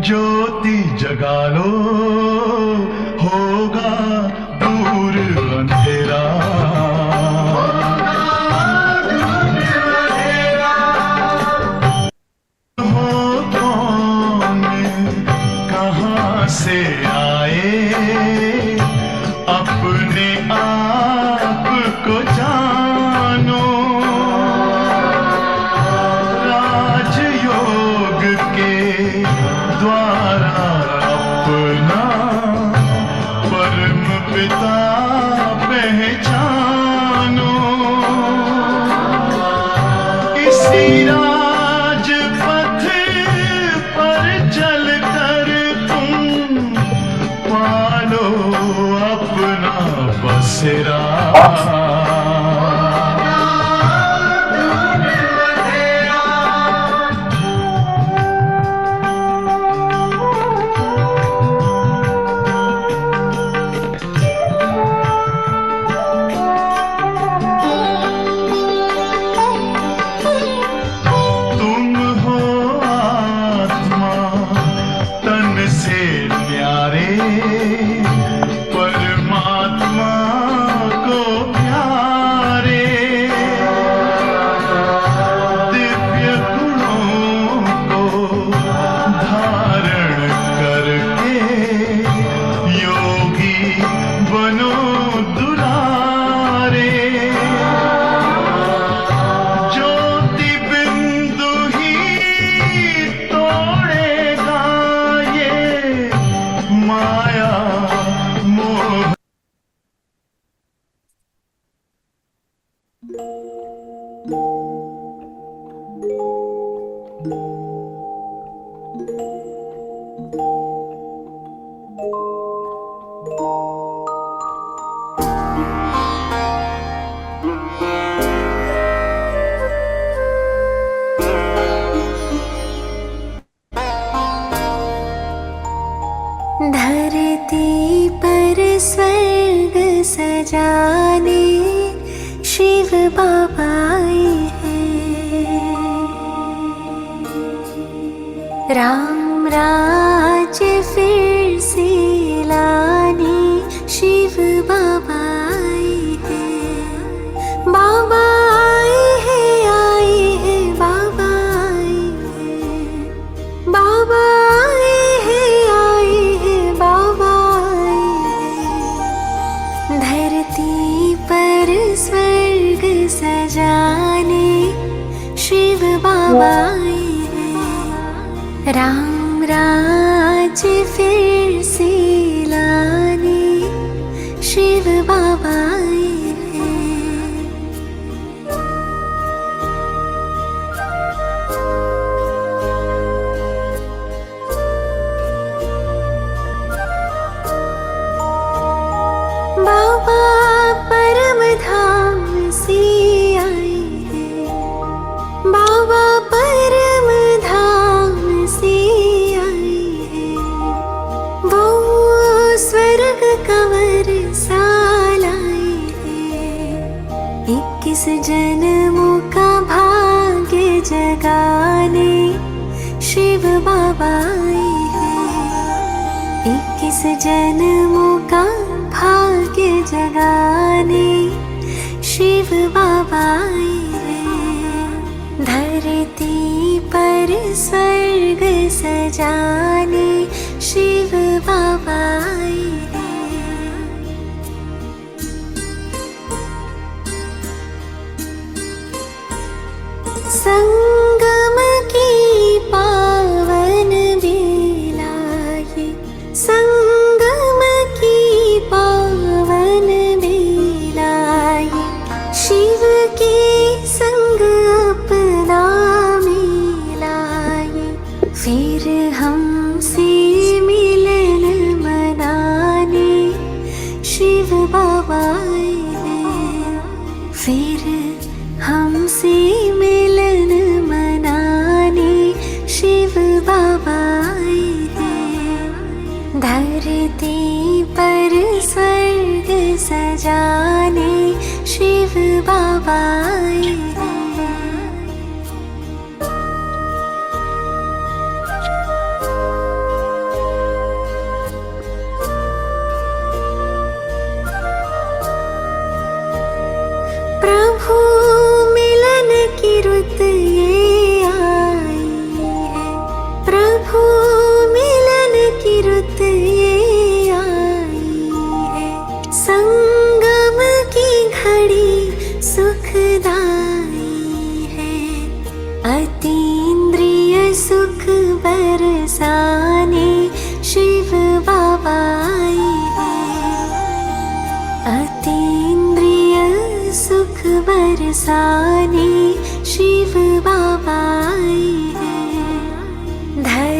ज्योति जगा लो, होगा दूर अंधेरा। हो कौन, कहाँ से आए, अपने आप को जानो। राजयोग के द्वारा अपना परम पिता पहचानो। इसी राजपथ पर चलकर तुम पालो अपना बसेरा। परमात्मा को प्यारे, दिव्य गुणों को धारण करके योगी बनो दुलारे। ज्योति बिंदु ही तोड़ेगा ये माया मोह। धरती पर स्वर्ग सजाने शिव बाबा आए हैं। राम राज्य फिर से लाने शिव बाबा आए हैं। बाबा आए हैं बाबा आए हैं। बाबा धरती पर स्वर्ग सजाने शिव बाबा आए हैं। राम राज्य फिर से लाने शिव बाबा आए हैं। बाबा परम धाम से आए हैं। बाबा परम धाम से आए हैं। वो स्वर्ग कंवर सा लाए हैं। 21 जन्मों का भाग्य जगाने शिव बाबा आए हैं। 21 जन्मों का भाग्य जगाने शिव बाबा आए हैं। धरती पर स्वर्ग सजाने शिव बाबा आए हैं। संगम की पावन बेला ये, संगम की पावन बेला ये, शिव के संग अपना मिला ये। फिर हमसे मिलन मनाने शिव बाबा आए हैं। फिर हमसे मिलन मनाने शिव बाबा आए हैं। धरती पर स्वर्ग सजाने शिव बाबा आए हैं।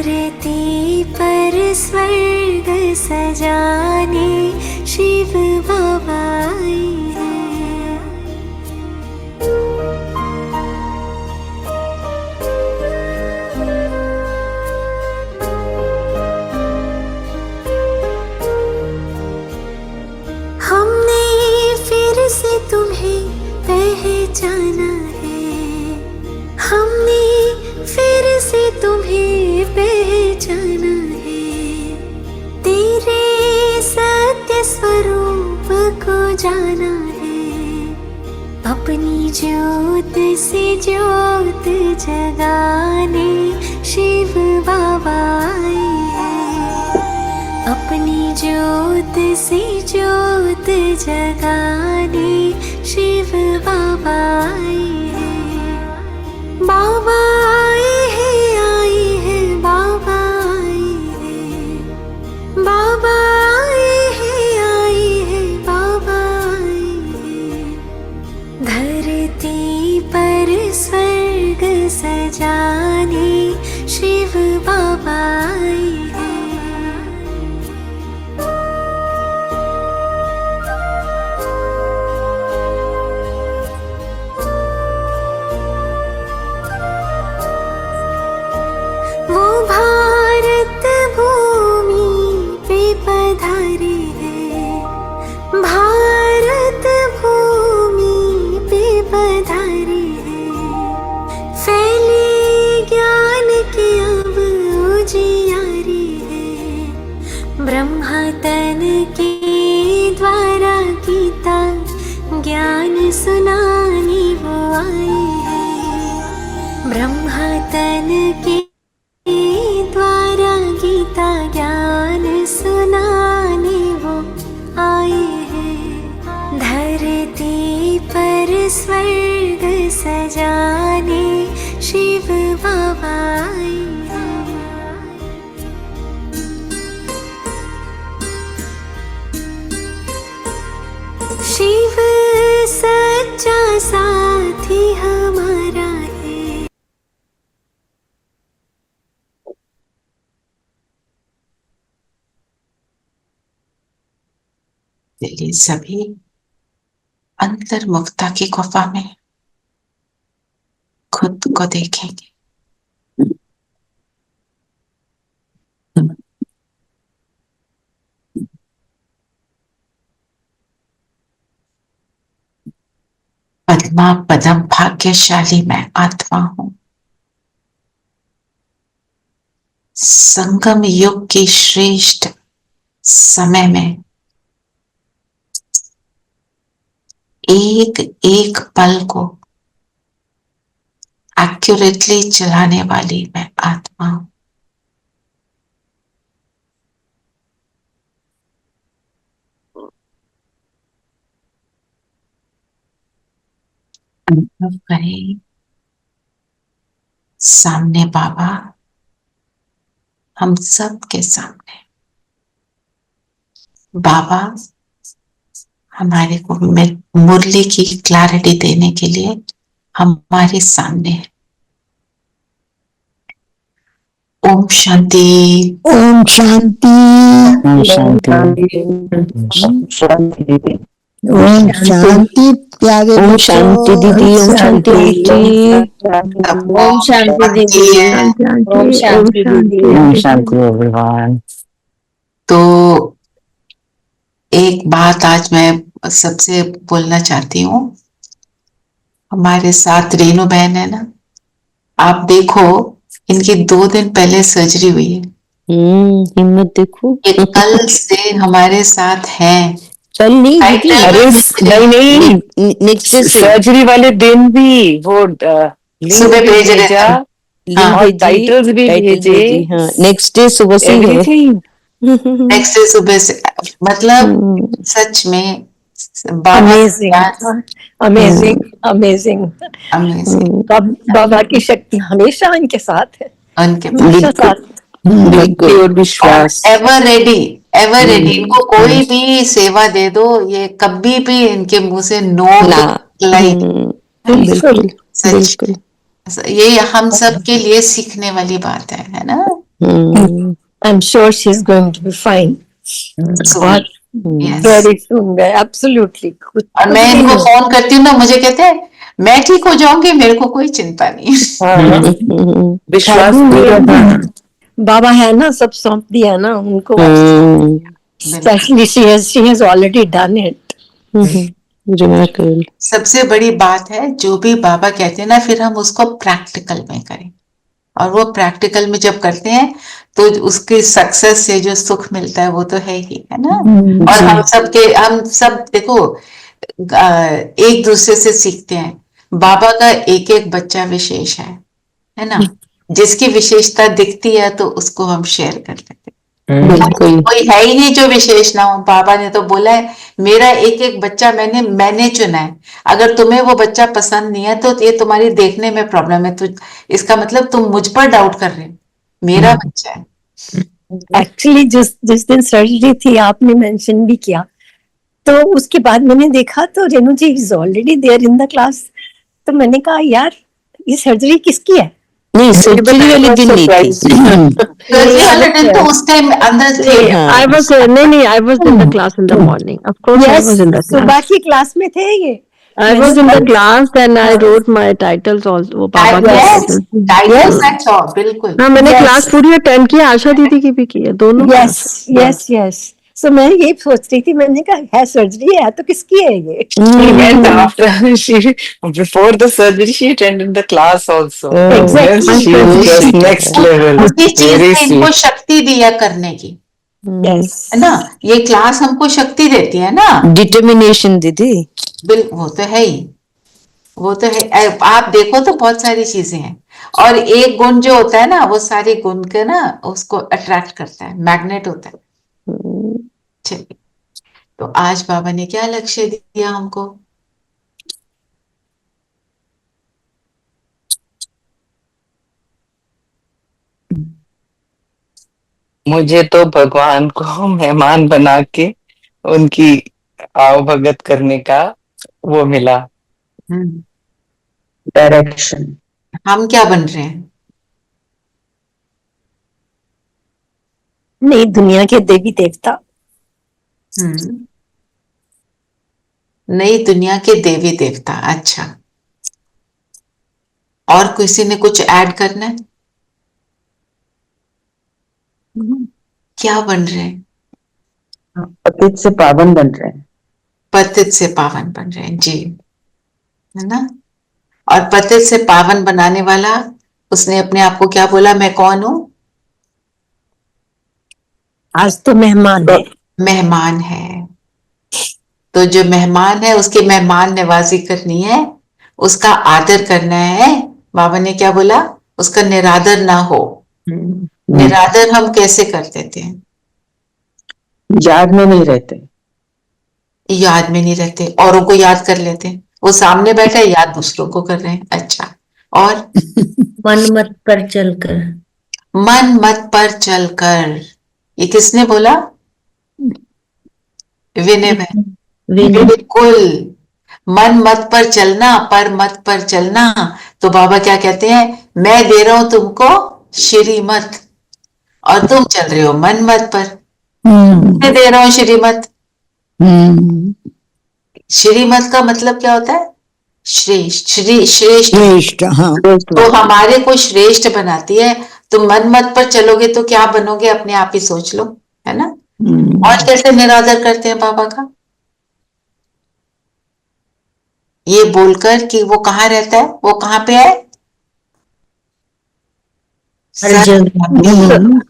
धरती पर स्वर्ग सजाने शिव बाबा आए हैं। हमने फिर से तुम्हें पहचाना है, हमने फिर से तुम्हें पहचाना है, तेरे सत्य स्वरूप को जाना है। अपनी ज्योत से ज्योत जगाने शिव बाबा आए हैं। अपनी ज्योत से ज्योत जगाने शिव बाबा आए हैं। बाबा आए हैं बाबा आए हैं, बाबा आए हैं बाबा आए हैं। धरती पर स्वर्ग सजाने शिव बाबा आए हैं। वो भारत भूमि पे पधारे हैं, भारत भूमि पे पधारे हैं। फैले ज्ञान के अब उजियारे हैं, ब्रह्मा तन के द्वारा गीता ज्ञान सुनाने वो आए हैं। ब्रह्मा तन के द्वारा गीता ज्ञान सुनाने वो आए हैं। धरती पर स्वर्ग सजाने शिव बाबा आए हैं। शिव सच्चा साथी हमारा है। चलिए सभी अंतर्मुखता की गुफा में खुद को देखेंगे। पद्मा पदम भाग्यशाली मैं आत्मा हूं। संगम युग की श्रेष्ठ समय में एक एक पल को एक्यूरेटली चलाने वाली मैं आत्मा हूं। अनुभव करें सामने बाबा, हम सब के सामने बाबा हमारे को मुरली की क्लैरिटी देने के लिए हमारे सामने है। ओम शांति, ओम शांति, ओम शांति, ओम शांति प्यारे ओम शांति दीदी, ओम शांति आंटी, ओम शांति दीदी, ओम शांति दीदी, ओम शांति एवरीवन। तो एक बात आज मैं सबसे बोलना चाहती हूँ। हमारे साथ रेनू बहन है ना, आप देखो इनकी 2 दिन पहले सर्जरी हुई है। हिम्मत देखो, ये कल से हमारे साथ हैं। चल नहीं दीदी, अरे नहीं नेक्स्ट सर्जरी वाले दिन भी वो सुबह भेज रहे लिंक और टाइटल्स भी भेजे। हाँ, नेक्स्ट डे सुबह से है। नेक्स्ट डे सुबह से, मतलब सच में अमेजिंग अमेजिंग अमेजिंग। बाबा की शक्ति हमेशा इनके साथ है, उनके हमेशा साथ। और विश्वास, एवर रेडी। इनको कोई भी सेवा दे दो, ये कभी भी इनके मुंह से नो लाइक। बिल्कुल सच, ये हम सब के लिए सीखने वाली बात है ना। I'm sure she's going to be fine. Soon. Yes. Very soon. Absolutely. और मैं इनको फोन करती हूँ ना, मुझे कहते हैं मैं ठीक हो जाऊंगी, मेरे को कोई चिंता नहीं है। विश्वास बाबा है ना, सब सौंप दिया ना उनको. Especially she has already done it. Remarkable. सबसे बड़ी बात है जो भी बाबा कहते हैं ना, फिर हम उसको प्रैक्टिकल में करें, और वो प्रैक्टिकल में जब करते हैं तो उसकी सक्सेस से जो सुख मिलता है वो तो है ही, है ना. और हम सब देखो एक दूसरे से सीखते हैं. बाबा का एक एक बच्चा विशेष है ना. जिसकी विशेषता दिखती है तो उसको हम शेयर कर लेते हैं. बिल्कुल. कोई है ही नहीं जो विशेष ना हो. बाबा ने तो बोला है मेरा एक एक बच्चा मैंने चुना है. अगर तुम्हें वो बच्चा पसंद नहीं है तो ये तुम्हारी देखने में प्रॉब्लम है. तो इसका मतलब तुम मुझ पर डाउट कर रहे हो. मेरा बच्चा है. एक्चुअली जिस दिन सर्जरी थी आपने मेंशन भी किया, तो उसके बाद मैंने देखा तो Renu ji is already there in the class. तो मैंने कहा यार ये सर्जरी किसकी है? नहीं, सर्जरी वाले दिन नहीं थी. सर्जरी वाले दिन तो उस टाइम अंदर थे. I was I was in the class in the morning. Of course, I was in the class. सुबह की क्लास में थे ये. I was in the class and I wrote my titles also. वो पापा का Yes, titles I saw, बिल्कुल. हाँ, मैंने क्लास पूरी अटेंड की, आशा दीदी की भी की है, दोनों. यस. सो मैं यही सोच रही थी, मैंने कहा है सर्जरी है तो किसकी है ये? She went before the surgery, she attended the class also. Exactly. Yes, she was just next level. उसी चीज Very ने इनको sweet. शक्ति दिया करने की, यस. है ना. ये क्लास हमको शक्ति देती है ना. डिटर्मिनेशन दीदी. वो तो है ही. वो तो है. आप देखो तो बहुत सारी चीजें हैं, और एक गुण जो होता है ना वो सारे गुण के ना उसको अट्रैक्ट करता है, मैग्नेट होता है. चलिए, तो आज बाबा ने क्या लक्ष्य दिया हमको? मुझे तो भगवान को मेहमान बना के उनकी आवभगत करने का वो मिला डायरेक्शन. हम क्या बन रहे हैं? नई दुनिया के देवी देवता. नई दुनिया के देवी देवता. अच्छा, और किसी ने कुछ ऐड करना है? क्या बन रहे हैं? पतित से पावन बन रहे हैं. पतित से पावन बन रहे हैं जी, है ना. और पतित से पावन बनाने वाला, उसने अपने आप को क्या बोला? मैं कौन हूं? आज तो मेहमान है. मेहमान है. तो जो मेहमान है उसकी मेहमान नवाजी करनी है, उसका आदर करना है. बाबा ने क्या बोला? उसका निरादर ना हो. निरादर हम कैसे कर देते हैं? याद में नहीं रहते. याद में नहीं रहते, औरों को याद कर लेते हैं. वो सामने बैठा है, याद दूसरों को कर रहे हैं. अच्छा, और मन मत पर चलकर. मन मत पर चलकर, ये किसने बोला? विनय भाई. बिल्कुल. मन मत पर चलना, पर मत पर चलना. तो बाबा क्या कहते हैं? मैं दे रहा हूं तुमको श्रीमत, और तुम चल रहे हो मन मत पर. मैं दे रहा हूं श्रीमत. श्रीमत का मतलब क्या होता है? श्रेष्ठ. श्रेष्ठ. हाँ. तो हमारे को श्रेष्ठ बनाती है. तुम मन मत पर चलोगे तो क्या बनोगे? अपने आप ही सोच लो, है ना. और कैसे निरादर करते हैं बाबा का? ये बोलकर कि वो कहाँ रहता है, वो कहाँ पे है?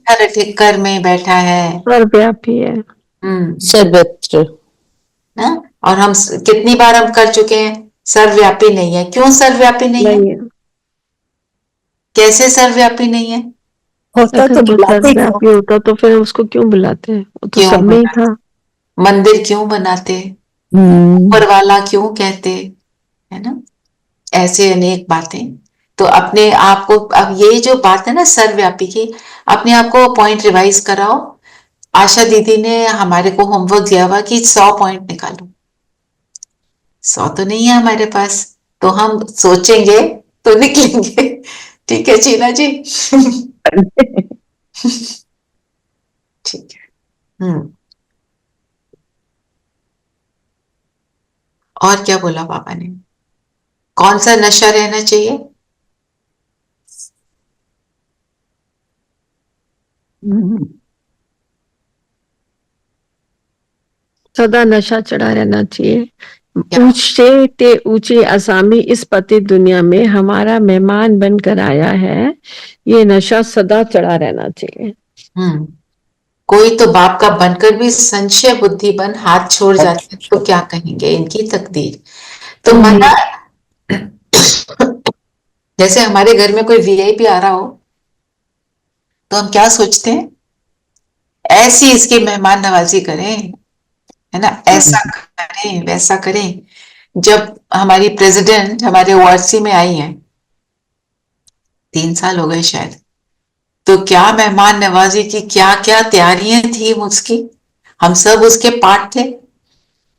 हर ठिक्कर में बैठा है, सर्वव्यापी है. सर्वत्र. ना. और हम कितनी बार हम कर चुके हैं? सर्वव्यापी नहीं है. क्यों सर्वव्यापी नहीं है? कैसे सर्वव्यापी नहीं है? होता तो बुलाते क्यों? सर्वव्यापी होता तो फिर उसको क्यों बुलाते हैं? वो तो क्यों सब में ही था. मंदिर क्यों बनाते? ऊपर वाला क्यों कहते, है ना. ऐसे अनेक बातें. तो अपने आप को, अब ये जो बात है ना सर्वव्यापी की, अपने आप को पॉइंट रिवाइज कराओ. आशा दीदी ने हमारे को होमवर्क दिया हुआ कि 100 पॉइंट निकालो. 100 तो नहीं है हमारे पास, तो हम सोचेंगे तो निकलेंगे. ठीक है चीना जी. ठीक है। और क्या बोला बाबा ने? कौन सा नशा रहना चाहिए? सदा नशा चढ़ा रहना चाहिए। क्या? ऊंचे ते ऊंचे असामी इस पति दुनिया में हमारा मेहमान बनकर आया है, ये नशा सदा चढ़ा रहना चाहिए। कोई तो बाप का बनकर भी संशय बुद्धि बन हाथ छोड़ जाते हैं, तो क्या कहेंगे? इनकी तकदीर। तो माना जैसे हमारे घर में कोई वीआईपी आ रहा हो, तो हम क्या सोचते हैं? ऐसी इसकी मेहमान नवाजी करें, है ना, ऐसा करें वैसा करें। जब हमारी प्रेसिडेंट हमारे ओआरसी में आई है, 3 साल हो गए शायद, तो क्या मेहमान नवाजी की क्या क्या तैयारियां थी उसकी, हम सब उसके पार्ट थे।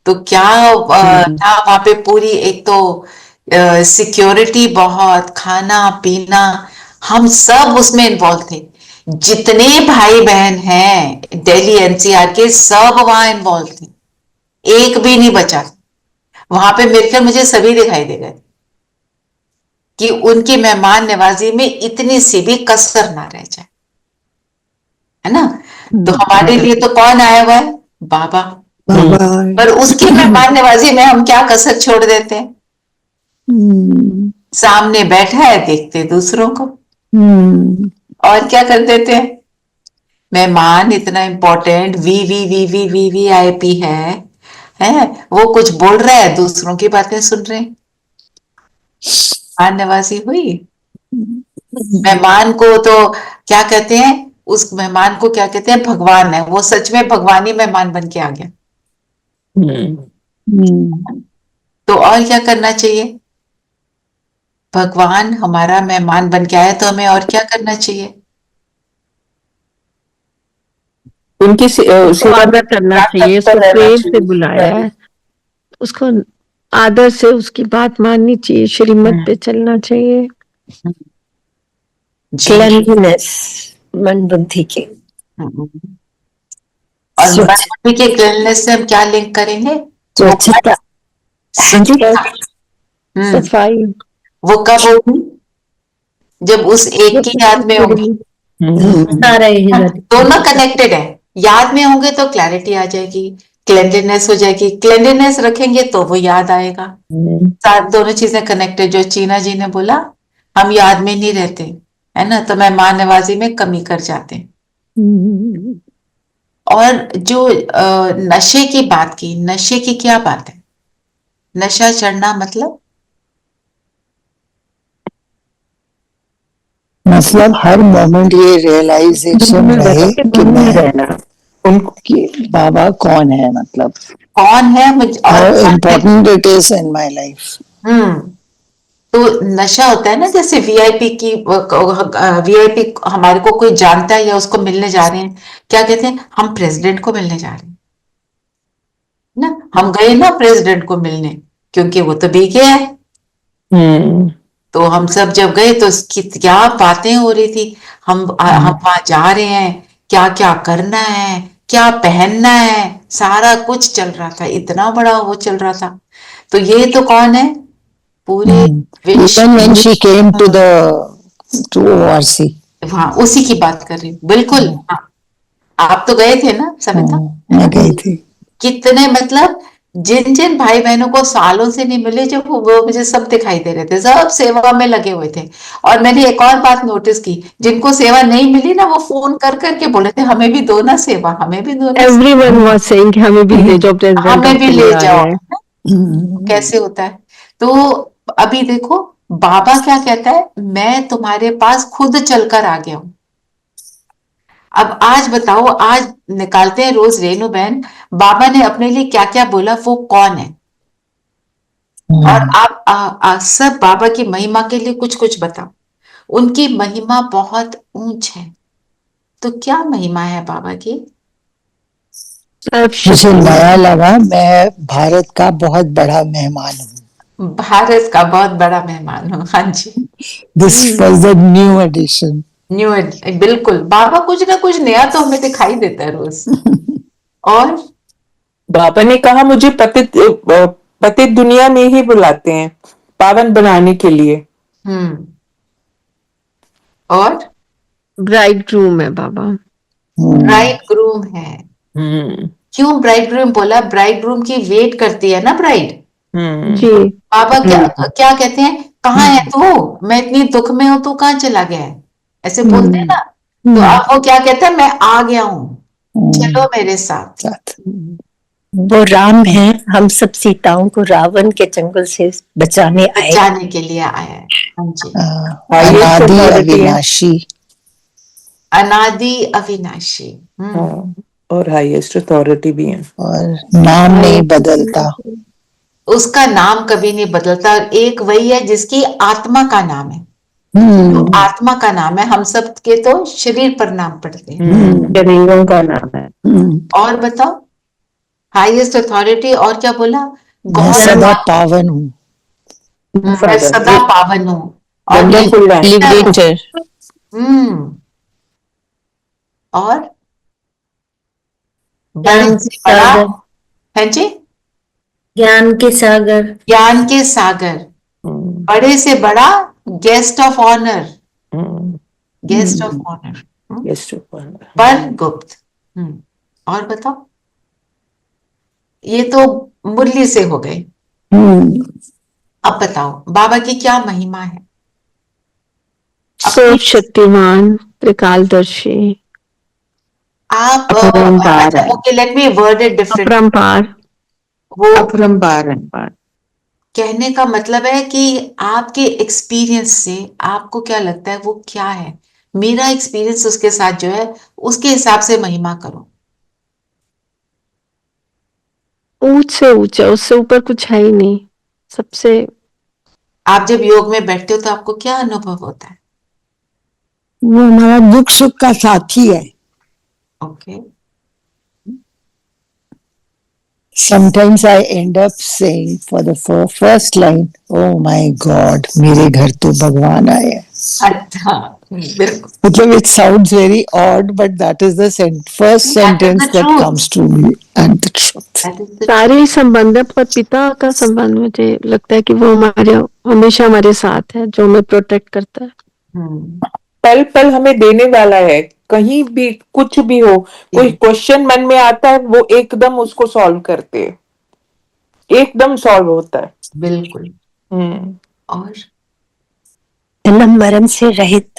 तो क्या था वहां पे पूरी, एक तो सिक्योरिटी बहुत, खाना पीना, हम सब उसमें इन्वॉल्व थे। जितने भाई बहन हैं दिल्ली एनसीआर के, सब वहां इन्वॉल्व थे, एक भी नहीं बचा। वहां पे मिलकर मुझे सभी दिखाई दे गए कि उनकी मेहमान नवाजी में इतनी सी भी कसर ना रह जाए, है ना। तो हमारे लिए तो कौन आया हुआ है? बाबा। पर उसकी मेहमान नवाजी में हम क्या कसर छोड़ देते हैं? सामने बैठा है, देखते दूसरों को, और क्या कर देते हैं? मेहमान इतना important, V V V V V V I P है, वो कुछ बोल रहा है, दूसरों की बातें सुन रहे हैं। मेहमान नवाजी हुई। मेहमान को तो क्या कहते हैं? उस मेहमान को क्या कहते हैं? भगवान है वो, सच में भगवान ही मेहमान बन के आ गया। तो और क्या करना चाहिए? भगवान हमारा मेहमान बन के आया, तो हमें और क्या करना चाहिए? उनकी सेवा करना चाहिए, उसको प्रेम से बुलाया है, उसको आदर से उसकी बात माननी चाहिए, श्रीमत पे चलना चाहिए। क्लेanliness मन बुद्धि के, और मन बुद्धि के क्लीननेस से हम क्या लिंक करेंगे? स्वच्छता, सफाई। वो कब होगी? जब उस एक की याद में होगी। सारा दोनों कनेक्टेड है। याद में होंगे तो क्लैरिटी आ जाएगी, क्लेanliness हो जाएगी, क्लेanliness रखेंगे तो वो याद आएगा। दोनों चीजें कनेक्टेड। जो चीना जी ने बोला, हम याद में नहीं रहते, है ना, तो मेहमान नवाजी में कमी कर जाते हैं। और जो नशे की बात की, नशे की क्या बात है? नशा चढ़ना मतलब हर मोमेंट ये रियलाइजेशन रहे कि मैं उनकी बाबा कौन है, मतलब कौन है मुझे, और important it is in my life. तो नशा होता है ना, जैसे वीआईपी की, वीआईपी हमारे को कोई जानता है या उसको मिलने जा रहे हैं, क्या कहते हैं? हम प्रेसिडेंट को मिलने जा रहे हैं ना, हम गए ना प्रेसिडेंट को मिलने, क्योंकि वो तो बीके है। तो हम सब जब गए तो उसकी क्या बातें हो रही थी। हम वहां जा रहे हैं, क्या क्या करना है, क्या पहनना है, सारा कुछ चल रहा था, इतना बड़ा वो चल रहा था। तो ये तो कौन है? पूरे Even when she came to ORC, हाँ, उसी की बात कर रही हूँ, बिल्कुल। हाँ, आप तो गए थे ना सविता? मैं गई थी। कितने, मतलब जिन जिन भाई बहनों को सालों से नहीं मिले, जब वो मुझे सब दिखाई दे रहे थे, सब सेवा में लगे हुए थे। और मैंने एक और बात नोटिस की, जिनको सेवा नहीं मिली ना, वो फोन कर करके बोले थे, हमें भी दो ना सेवा, हमें भी दो ना। Everyone was saying हमें भी ले जाओ, प्रेसिडेंट हमें भी ले जाओ। कैसे होता है? तो अभी देखो, बाबा क्या कहता है? मैं तुम्हारे पास खुद चलकर आ गया हूं। अब आज बताओ, आज निकालते हैं रोज रेनू बहन, बाबा ने अपने लिए क्या क्या बोला, वो कौन है? और आप सब बाबा की महिमा के लिए कुछ कुछ बताओ। उनकी महिमा बहुत ऊंच है। तो क्या महिमा है बाबा की? मुझे नया लगा, मैं भारत का बहुत बड़ा मेहमान हूँ। भारत का बहुत बड़ा मेहमान हूँ। हाँ जी, this was the new edition. New, बिल्कुल बाबा कुछ ना कुछ नया तो हमें दिखाई देता है रोज। और बाबा ने कहा मुझे पतित दुनिया में ही बुलाते हैं पावन बनाने के लिए। और ब्राइड ग्रूम है बाबा। ब्राइड ग्रूम है। क्यों ब्राइड ग्रूम बोला? ब्राइड ग्रूम की वेट करती है ना ब्राइड। जी बाबा क्या क्या कहते हैं, कहाँ है तू, मैं इतनी दुख में हूं, तू कहाँ चला गया है, ऐसे बोलते हैं ना। तो अब वो क्या कहते हैं, मैं आ गया हूँ, चलो मेरे साथ। वो राम है, हम सब सीताओं को रावण के चंगुल से बचाने आए। बचाने के लिए आया है। हाँ जी। अनादि अविनाशी। अनादि अविनाशी। और हाईएस्ट अथॉरिटी भी है। और नाम नहीं बदलता, उसका नाम कभी नहीं बदलता। और एक वही है जिसकी आत्मा का नाम है। जो आत्मा का नाम है, हम सब के तो शरीर पर नाम पड़ते हैं। शरीरों का नाम है। और बताओ, हाईएस्ट अथॉरिटी। और क्या बोला? मैं सदा पावन हूँ। मैं सदा पावन हूँ। और लिबरेटर। और ज्ञान बड़े के से बड़ा सागर, है जी, ज्ञान के सागर, ज्ञान के सागर, बड़े से बड़ा guest of honour, guest of honour, पर गुप्त। और बताओ, ये तो मुरली से हो गए। अब बताओ बाबा की क्या महिमा है? सर्व शक्तिमान, त्रिकालदर्शी, आप अपरंपार है। Okay, let me word it different. अपरंपार, वो अपरंपार। कहने का मतलब है कि आपके एक्सपीरियंस से आपको क्या लगता है वो क्या है, मेरा एक्सपीरियंस उसके साथ जो है उसके हिसाब से महिमा करो। ऊंच से ऊंचा, उससे ऊपर कुछ है ही नहीं। सबसे आप जब योग में बैठते हो तो आपको क्या अनुभव होता है? वो हमारा दुख सुख का साथी है। Okay. Sometimes I end up saying for the first line, "Oh my God, मेरे घर तो भगवान आए हैं." अच्छा, बिल्कुल। मतलब it sounds very odd, but that is the first sentence that comes to me and the truth. सारे संबंध है, पर पिता का संबंध मुझे लगता है कि वो हमारे हमेशा हमारे साथ है, जो हमें प्रोटेक्ट करता है। पल पल हमें देने वाला है। कहीं भी कुछ भी हो, कोई क्वेश्चन मन में आता है, वो एकदम उसको सॉल्व करते हैं, एकदम सॉल्व होता है। बिल्कुल। और जन्म से रहित,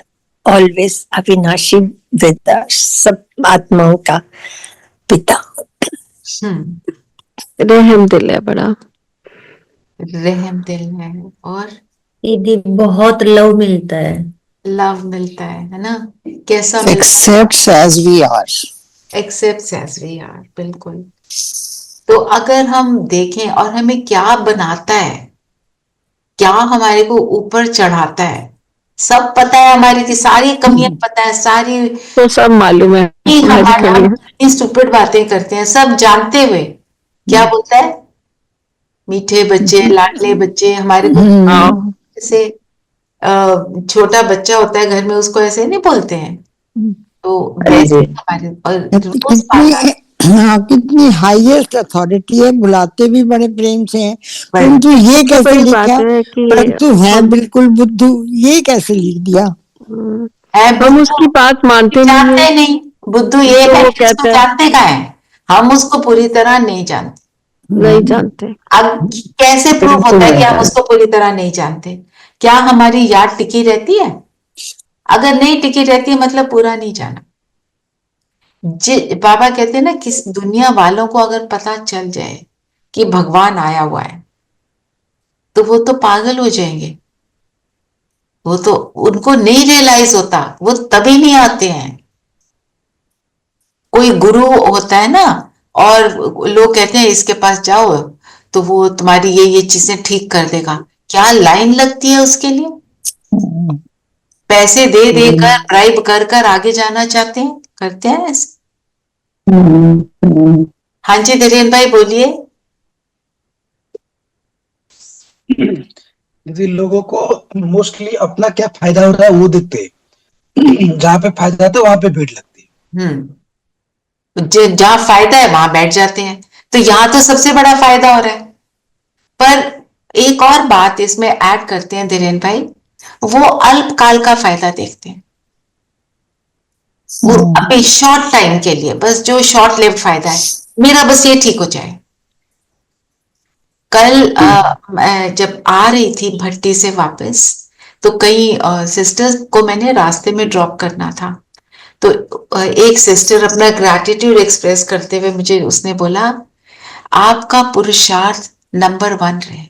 ऑलवेज अविनाशी, विद सब आत्माओं का पिता। रहम दिल है बड़ा, रहम दिल है। और दीदी बहुत लव मिलता है। लव मिलता है ना? कैसा मिलता है? Accepts as we are. Accept as we are. बिल्कुल। तो अगर हम देखें और हमें क्या बनाता है, क्या हमारे को ऊपर चढ़ाता है, सब पता है, हमारी की सारी कमियां पता है, सारी तो सब मालूम है। हमारी स्टूपिड बातें करते हैं, सब जानते हुए क्या बोलता है, मीठे बच्चे, लाडले बच्चे हमारे को। जैसे छोटा बच्चा होता है घर में, उसको ऐसे नहीं बोलते हैं। तो वैसे हमारे और हाँ, कितनी हाईएस्ट अथॉरिटी है, बुलाते भी बड़े प्रेम से हैं, परंतु ये कैसे लिखा, परंतु है बिल्कुल बुद्धू, ये कैसे लिख दिया? हम उसकी बात मानते नहीं। बुद्धू ये है, इसको जानते का है, हम उसको पूरी तरह नहीं जानते। अब कैसे प्रूव होता है कि हम उसको पूरी तरह नहीं जानते? क्या हमारी याद टिकी रहती है? अगर नहीं टिकी रहती है मतलब पूरा नहीं जाना। बाबा कहते हैं ना, किस दुनिया वालों को अगर पता चल जाए कि भगवान आया हुआ है तो वो तो पागल हो जाएंगे। वो तो उनको नहीं रियलाइज होता, वो तभी नहीं आते हैं। कोई गुरु होता है ना, और लोग कहते हैं इसके पास जाओ तो वो तुम्हारी ये चीजें ठीक कर देगा। क्या लाइन लगती है उसके लिए? पैसे दे देकर, ब्राइब कर कर आगे जाना चाहते हैं, करते हैं ऐसे। हाँ जी धीरेन भाई बोलिए। यदि लोगों को मोस्टली अपना क्या फायदा हो रहा है वो देखते हैं, जहाँ पे फायदा आता है वहां पे भीड़ लगती है। जहाँ फायदा है वहां बैठ जाते हैं। तो यहाँ तो सबसे बड़ा फायदा हो रहा है। पर एक और बात इसमें ऐड करते हैं धीरेन भाई, वो अल्पकाल का फायदा देखते हैं। वो अभी शॉर्ट टाइम के लिए, बस जो शॉर्ट लिव्ड फायदा है, मेरा बस ये ठीक हो जाए। कल मैं जब आ रही थी भट्टी से वापस, तो कई सिस्टर्स को मैंने रास्ते में ड्रॉप करना था। तो एक सिस्टर अपना ग्रैटिट्यूड एक्सप्रेस करते हुए मुझे उसने बोला, आपका पुरुषार्थ नंबर 1 रहे।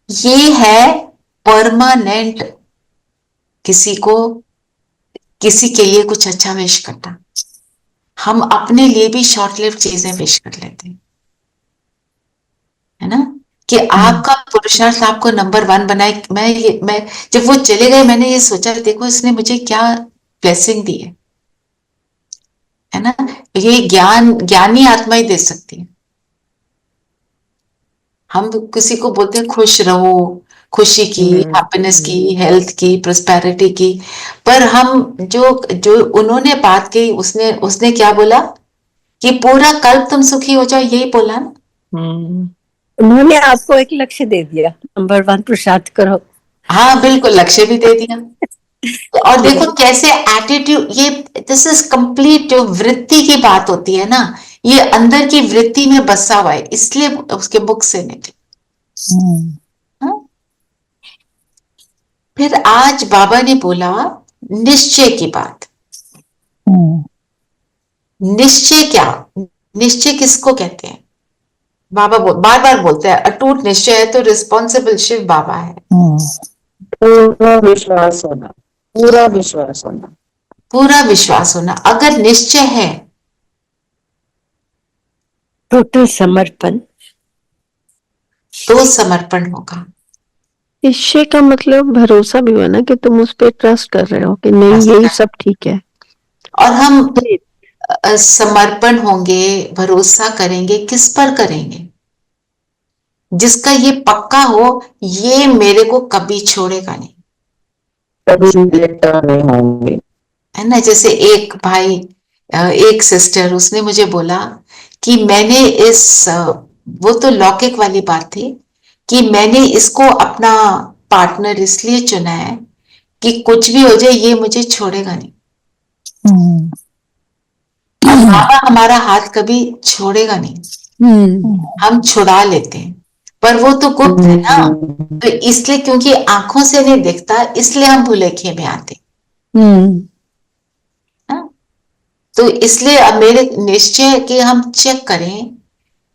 ये है परमानेंट किसी को किसी के लिए कुछ अच्छा विश करना। हम अपने लिए भी शॉर्ट लिव चीजें विश कर लेते हैं, है ना, कि आपका पुरुषार्थ आपको नंबर 1 बनाए। मैं जब वो चले गए, मैंने ये सोचा, देखो इसने मुझे क्या ब्लेसिंग दी है ना। ये ज्ञानी आत्मा ही दे सकती है। हम किसी को बोलते हैं खुश रहो, खुशी की, हैप्पीनेस की, हेल्थ की, प्रोस्पेरिटी की, पर हम जो उन्होंने बात की, उसने क्या बोला कि पूरा कल्प तुम सुखी हो जाओ, यही बोला ना। उन्होंने आपको एक लक्ष्य दे दिया, नंबर 1 पुरुषार्थ करो। हाँ बिल्कुल, लक्ष्य भी दे दिया। और देखो कैसे एटीट्यूड, ये दिस इज कंप्लीट, जो वृत्ति की बात होती है ना, ये अंदर की वृत्ति में बसा हुआ है, इसलिए उसके बुक से निकले। फिर आज बाबा ने बोला निश्चय की बात। निश्चय क्या, निश्चय किसको कहते हैं? बाबा बार बार बोलते हैं अटूट निश्चय है तो रिस्पॉन्सिबल शिव बाबा है। पूरा विश्वास होना, पूरा विश्वास होना, पूरा विश्वास होना। अगर निश्चय है, टोटल समर्पण, तो समर्पण होगा। निश्चय का मतलब भरोसा भी हुआ ना, कि तुम उस पर ट्रस्ट कर रहे हो कि नहीं यही सब ठीक है। और हम समर्पण होंगे, भरोसा करेंगे, किस पर करेंगे? जिसका ये पक्का हो, ये मेरे को कभी छोड़ेगा नहीं, कभी लेटर नहीं होंगे, है ना। जैसे एक भाई, एक सिस्टर, उसने मुझे बोला कि मैंने वो तो लौकिक वाली बात थी, कि मैंने इसको अपना पार्टनर इसलिए चुना है कि कुछ भी हो जाए ये मुझे छोड़ेगा नहीं। और बाबा हमारा हाथ कभी छोड़ेगा नहीं। हम छुड़ा लेते हैं, पर वो तो गुप्त है ना, तो इसलिए, क्योंकि आंखों से नहीं दिखता, इसलिए हम भुलेखे में आते। तो इसलिए अब मेरे निश्चय के हम चेक करें,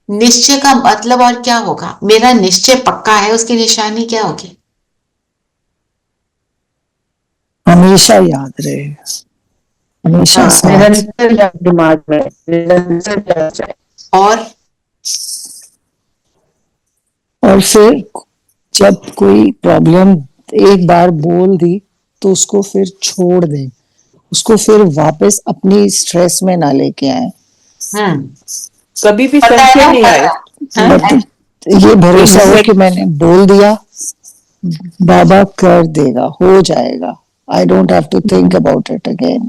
निश्चय का मतलब और क्या होगा। मेरा निश्चय पक्का है, उसकी निशानी क्या होगी? हमेशा याद रहे, हमेशा निरंतर दिमाग में, निरंतर। और फिर जब कोई प्रॉब्लम एक बार बोल दी तो उसको फिर छोड़ दें, उसको फिर वापस अपनी स्ट्रेस में ना लेके आए। कभी भी संशय नहीं आए। ये भरोसा हो कि मैंने बोल दिया, बाबा कर देगा, हो जाएगा। I don't have to think about it again.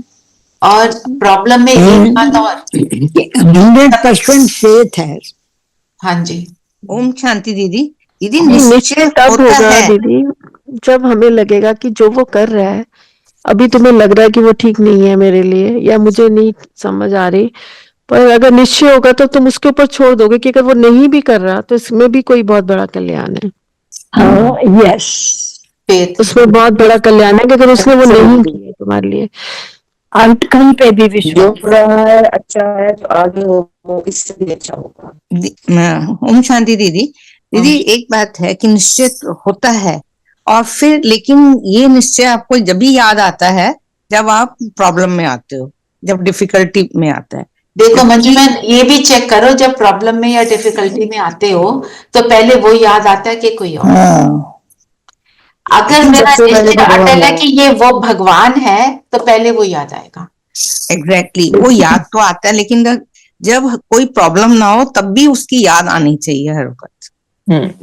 और प्रॉब्लम में एक बात और, 100% फेथ है। हाँ जी। ओम शांति दीदी। दीदी निश्चय तब होगा दीदी जब हमें लगेगा कि जो वो कर रहा है, अभी तुम्हें लग रहा है कि वो ठीक नहीं है मेरे लिए, या मुझे नहीं समझ आ रही, पर अगर निश्चय होगा तो तुम उसके ऊपर छोड़ दोगे कि अगर वो नहीं भी कर रहा तो इसमें भी कोई बहुत बड़ा कल्याण है। यस, उसमें बहुत बड़ा कल्याण है कि अगर उसने वो नहीं किया तुम्हारे लिए। आउटकम पे भी विश्वास, जो रहा है अच्छा है तो आगे वो इससे भी अच्छा होगा। ओम शांति दीदी। दीदी एक बात है कि निश्चय होता है, और फिर लेकिन ये निश्चय आपको जब भी याद आता है जब आप प्रॉब्लम में आते हो, जब डिफिकल्टी में आता है। देखो मंजूमैन, ये भी चेक करो, जब प्रॉब्लम में या डिफिकल्टी में आते हो तो पहले वो याद आता है कि कोई और। अगर मेरा निश्चय अटल है कि ये वो भगवान है, तो पहले वो याद आएगा। एग्जैक्टली, वो याद तो आता है, लेकिन जब कोई प्रॉब्लम ना हो तब भी उसकी याद आनी चाहिए हर वक्त।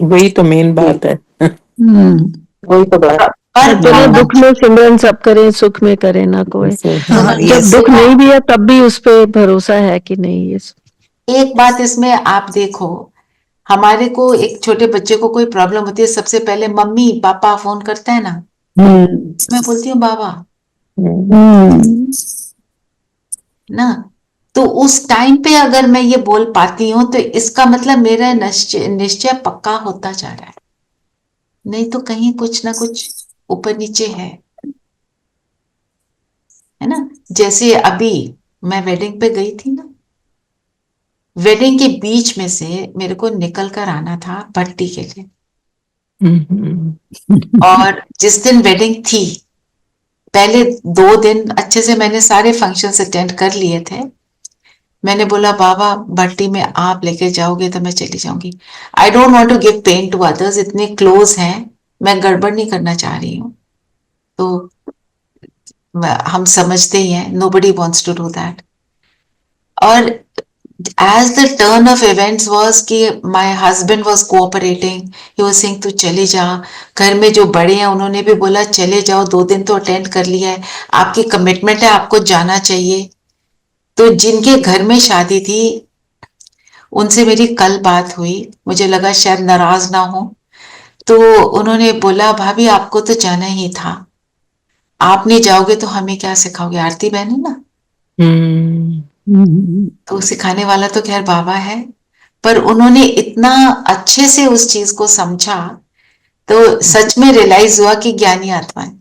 वही तो मेन बात है। वही तो बात। पर कहते हैं पापा दुख में सिमरन सब करें, सुख में करे ना कोई। हाँ, जब yes. दुख नहीं भी है तब भी उस पे भरोसा है कि नहीं ये एक बात इसमें आप देखो, हमारे को एक छोटे बच्चे को कोई प्रॉब्लम होती है, सबसे पहले मम्मी पापा फोन करता है ना, मैं बोलती हूँ बाबा ना। तो उस टाइम पे अगर मैं ये बोल पाती हूँ तो इसका मतलब मेरा निश्चय निश्चय पक्का होता जा रहा है, नहीं तो कहीं कुछ ना कुछ ऊपर नीचे है ना। जैसे अभी मैं वेडिंग पे गई थी ना, वेडिंग के बीच में से मेरे को निकल कर आना था भट्टी के लिए, और जिस दिन वेडिंग थी पहले 2 दिन अच्छे से मैंने सारे फंक्शंस अटेंड कर लिए थे। मैंने बोला बाबा भट्टी में आप लेके जाओगे तो मैं चली जाऊंगी, I don't want to give pain to others, इतने क्लोज हैं, मैं गड़बड़ नहीं करना चाह रही हूँ। तो हम समझते ही हैं, nobody wants to do that। और as the turn of events was कि my husband was cooperating, he was saying तू चले जा, घर में जो बड़े हैं उन्होंने भी बोला चले जाओ, 2 दिन तो अटेंड कर लिया है, आपकी कमिटमेंट है, आपको जाना चाहिए। तो जिनके घर में शादी थी उनसे मेरी कल बात हुई, मुझे लगा शायद नाराज ना हो, तो उन्होंने बोला भाभी आपको तो जाना ही था, आप नहीं जाओगे तो हमें क्या सिखाओगे, आरती बहन है ना, तो सिखाने वाला तो खैर बाबा है, पर उन्होंने इतना अच्छे से उस चीज को समझा, तो सच में रियलाइज हुआ कि ज्ञानी आत्मा है,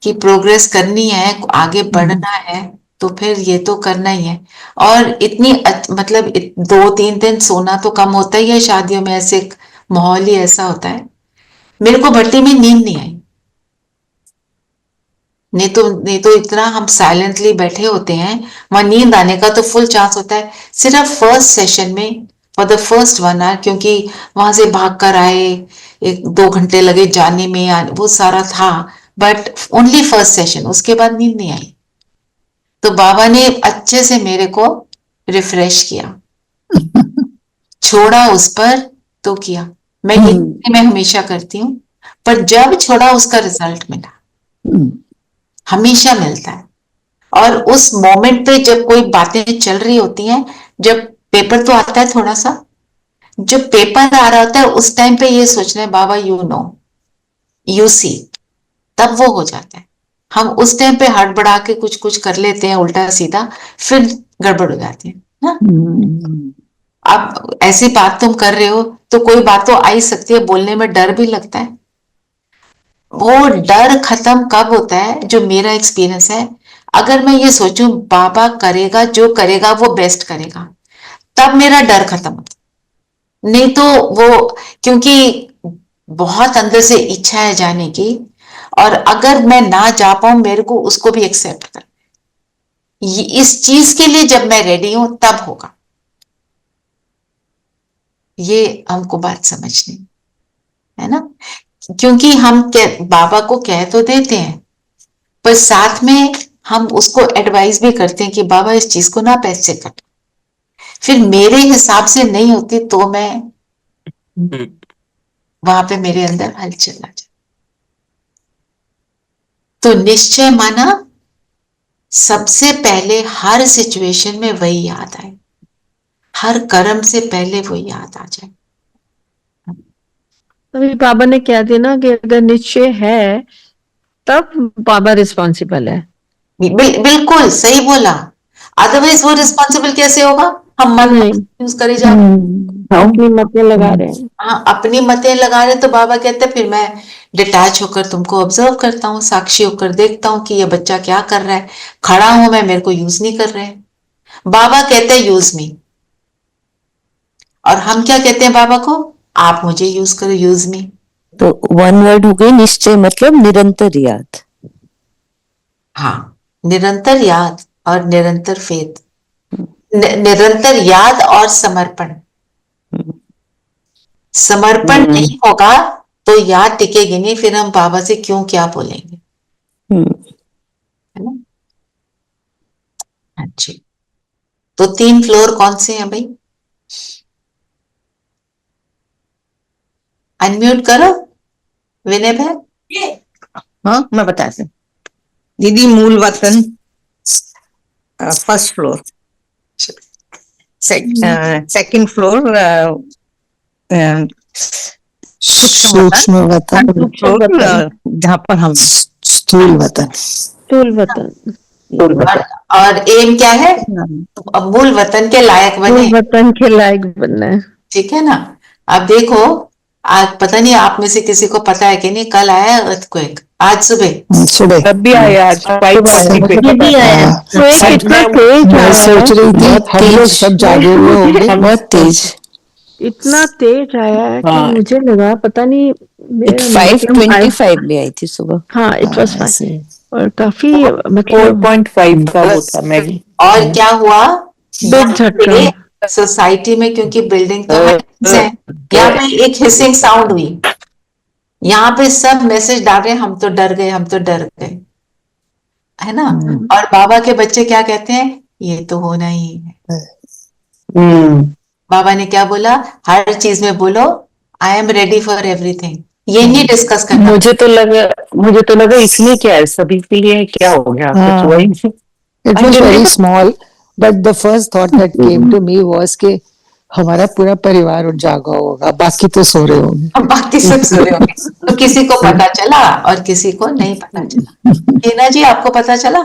कि प्रोग्रेस करनी है, आगे बढ़ना है, तो फिर ये तो करना ही है। और इतनी मतलब 2-3 दिन सोना तो कम होता ही है शादियों में, ऐसे माहौल ही ऐसा होता है। मेरे को भट्टी में नींद नहीं आई, नहीं तो इतना हम साइलेंटली बैठे होते हैं, वहां नींद आने का तो फुल चांस होता है। सिर्फ फर्स्ट सेशन में फॉर द फर्स्ट 1 आवर, क्योंकि वहां से भाग कर आए, 1-2 घंटे लगे जाने में, वो सारा था, बट ओनली फर्स्ट सेशन, उसके बाद नींद नहीं आई। तो बाबा ने अच्छे से मेरे को रिफ्रेश किया, छोड़ा उस पर तो किया, मैं ये मैं हमेशा करती हूँ, पर जब छोड़ा उसका रिजल्ट मिला, हमेशा मिलता है। और उस मोमेंट पे जब कोई बातें चल रही होती हैं, जब पेपर तो आता है थोड़ा सा, जब पेपर आ रहा होता है उस टाइम पे ये सोचना है बाबा यू नो यू सी, तब वो हो जाता है। हम उस टाइम पे हड़बड़ा के कुछ कुछ कर लेते हैं उल्टा सीधा, फिर गड़बड़ हो जाती है ना। अब ऐसी बात तुम कर रहे हो तो कोई बात तो आ ही सकती है, बोलने में डर भी लगता है, वो डर खत्म कब होता है, जो मेरा एक्सपीरियंस है, अगर मैं ये सोचूं बाबा करेगा, जो करेगा वो बेस्ट करेगा, तब मेरा डर खत्म होता। नहीं तो वो, क्योंकि बहुत अंदर से इच्छा है जाने की, और अगर मैं ना जा पाऊं मेरे को उसको भी एक्सेप्ट कर, इस चीज के लिए जब मैं रेडी हूं तब होगा। ये हमको बात समझनी है ना, क्योंकि हम बाबा को कह तो देते हैं, पर साथ में हम उसको एडवाइस भी करते हैं कि बाबा इस चीज को ना पैसे कर, फिर मेरे हिसाब से नहीं होती तो मैं वहां पे मेरे अंदर हलचल आ जाए। तो निश्चय माना सबसे पहले हर सिचुएशन में वही याद आए, हर कर्म से पहले वो याद आ जाए। अभी बाबा ने कह दिया ना कि अगर निश्चय है तब बाबा रिस्पॉन्सिबल है। बिल्कुल सही बोला, अदरवाइज वो रिस्पॉन्सिबल कैसे होगा, हम मन यूज करे जा अपनी मतें लगा रहे हैं। हाँ, अपनी मतें लगा रहे, तो बाबा कहते हैं फिर मैं डिटैच होकर तुमको ऑब्जर्व करता हूँ, साक्षी होकर देखता हूँ कि ये बच्चा क्या कर रहा है, खड़ा हूं मैं, मेरे को यूज नहीं कर रहे हैं। बाबा कहते हैं यूज मी, और हम क्या कहते हैं बाबा को, आप मुझे यूज करो, यूज मी। तो 1 वर्ड हो गई निश्चय, मतलब निरंतर याद। हाँ, निरंतर याद और निरंतर फेथ, निरंतर याद और समर्पण। समर्पण नहीं होगा तो याद टिकेगी नहीं, फिर हम बाबा से क्यों क्या बोलेंगे, है ना। अच्छा, तो 3 फ्लोर कौन से हैं भाई, अनम्यूट करो। विनय बहन? हाँ, मैं बताती हूँ। दीदी, मूल वतन, फर्स्ट फ्लोर, सेकंड फ्लोर सूक्ष्म वतन, फ्लोर जहाँ पर हम स्थूल वतन। स्थूल वतन। और एम क्या है? अब मूल वतन के लायक बने। मूल वतन के लायक बनना है। ठीक है ना? अब देखो, आज पता नहीं आप में से किसी को पता है कि नहीं, कल आया है अर्थक्वेक, आज सुबह। तब भी आया आज 5:40 पे। ये भी आया। तो इतना तेज मैं आया, सोच रही थी हम लोग सब जागे हुए होंगे, बहुत तेज। इतना तेज आया है कि हाँ। मुझे लगा पता नहीं मेरा 5:25 में आई थी सुबह। हाँ, इट वाज ऐसे। और काफी मतलब 4.5 का वो था मैगी। और क्या हुआ? बिग झटका। सोसाइटी में, क्योंकि बिल्डिंग तो है, यहाँ पे एक हिसिंग साउंड हुई। यहाँ पे सब मैसेज डाल रहे हैं, हम तो डर गए, हम तो डर गए, है ना? और बाबा के बच्चे क्या कहते हैं? ये तो होना ही है। बाबा ने क्या बोला? हर चीज में बोलो I am ready for everything. ये नहीं डिस्कस करना। मुझे तो लगा इसमें क्या है, सभी के लिए क्या हो गया, कुछ हुआ ही नहीं। It was very small, but the first thought that came to me was कि हमारा पूरा परिवार उठ जागा होगा, बाकी तो सो रहे होंगे। बाकी सब सो रहे होंगे। तो किसी को पता चला और किसी को नहीं पता चला। हीना जी, आपको पता चला?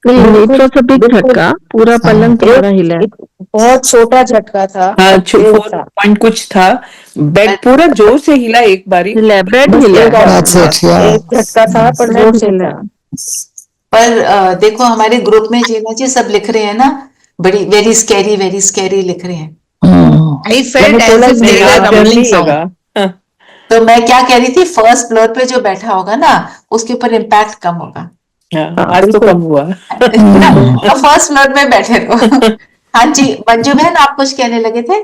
नहीं, इट वाज अ बिग झटका, पूरा पलंग तुम्हारा हिला है। बहुत छोटा झटका था। हाँ, 4 पॉइंट कुछ था। बेड पूरा जोर से हिला एक बारी। बेड हिला। That's it, yeah. एक झटका था पर जोर से हिला। पर देखो हमारे ग्रुप में जीना जी सब लिख रहे हैं ना, बड़ी वेरी स्कैरी लिख रहे हैं। I felt as if there is a rumbling sound. लगा। तो मैं क्या कह रही थी, फर्स्ट फ्लोर पे जो बैठा होगा ना, उसके ऊपर इम्पैक्ट कम होगा। हाँ, आज तो कम हुआ। तो फर्स्ट फ्लोर में बैठे रहो। हाँ जी, मंजू बहन, आप कुछ कहने लगे थे?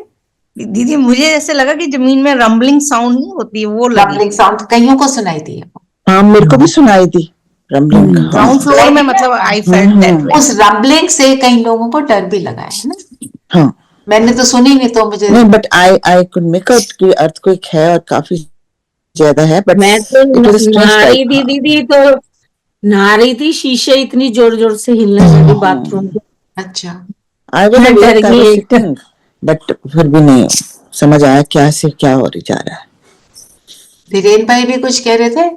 दीदी, मुझे ऐसे लगा कि जमीन में रंबलिंग साउंड नहीं होती है, वो लगी। रंबलिंग साउंड कईयों को सुनाई दी है। हाँ, मेरे को भी सुनाई थी रंबलिंग। ग्राउंड फ्लोर में, मतलब आई फेल्ट दैट वे। उस रंबलिंग से कई लोगों को डर भी लगा है ना। हाँ, मैंने तो सुनी नहीं, तो मुझे नहीं, but I could make out कि अर्थक्वेक है और काफी ज्यादा है, बट मैं तो it was strange नहा रही type, थी दीदी, तो नहा रही थी, शीशे इतनी जोर जोर से हिलने लगे बाथरूम के। अच्छा। I was मैं डर awake, I गई was एकदम। sitting, but फिर भी नहीं समझ आया क्या से क्या हो रही जा रहा है। धीरेन भाई भी कुछ कह रहे थे?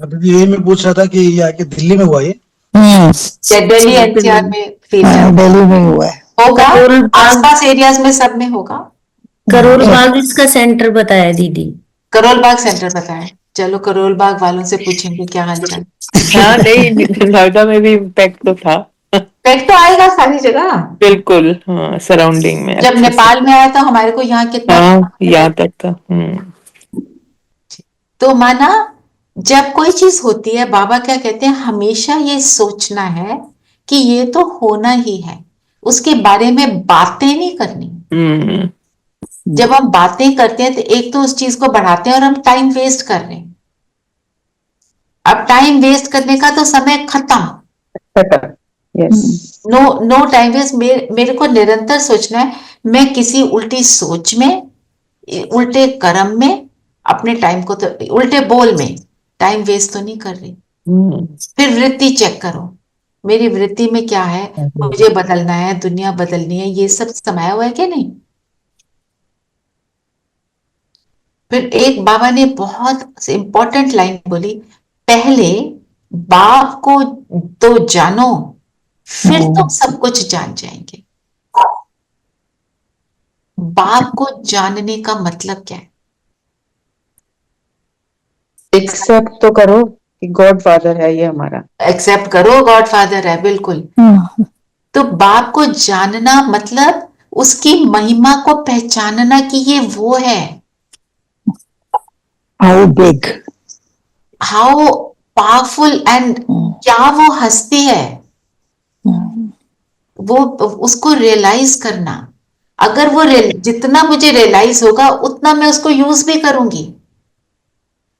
अभी ये मैं पूछ रहा था कि ये आके दिल्ली में हुआ ये? दिल्ली एनसीआर में फील दिल्ली में हुआ है। होगा, आसपास एरियाज में सब में होगा। करोल बाग इसका सेंटर बताया दीदी। करोल बाग सेंटर बताया। चलो करोल बाग वालों से पूछेंगे क्या हालचाल। हाँ, नहीं, नोएडा में भी इम्पैक्ट तो था। इम्पैक्ट तो आएगा सारी जगह। बिल्कुल, हाँ, सराउंडिंग में। जब नेपाल में आया तो हमारे को यहाँ कितना, हाँ, यहाँ तक था। तो माना जब कोई चीज होती है, बाबा क्या कहते हैं, हमेशा ये सोचना है कि ये तो होना ही है, उसके बारे में बातें नहीं करनी। जब हम बातें करते हैं तो एक तो उस चीज को बढ़ाते हैं और हम टाइम वेस्ट कर रहे हैं। अब टाइम वेस्ट करने का तो समय खत्म। No time waste. मेरे को निरंतर सोचना है, मैं किसी उल्टी सोच में, उल्टे कर्म में अपने टाइम को, तो उल्टे बोल में टाइम वेस्ट तो नहीं कर रही। फिर वृत्ति चेक करो, मेरी वृत्ति में क्या है, मुझे बदलना है, दुनिया बदलनी है, ये सब समाया हुआ है कि नहीं। फिर एक बाबा ने बहुत इंपॉर्टेंट लाइन बोली, पहले बाप को तो जानो, फिर तो सब कुछ जान जाएंगे। बाप को जानने का मतलब क्या है? एक्सेप्ट तो करो कि गॉड फादर है ये हमारा। एक्सेप्ट करो गॉड फादर है, बिल्कुल। तो बाप को जानना मतलब उसकी महिमा को पहचानना कि ये वो है। How big, how powerful and क्या वो हस्ती है, वो उसको रियलाइज करना। अगर वो जितना मुझे रियलाइज होगा उतना मैं उसको यूज भी करूंगी,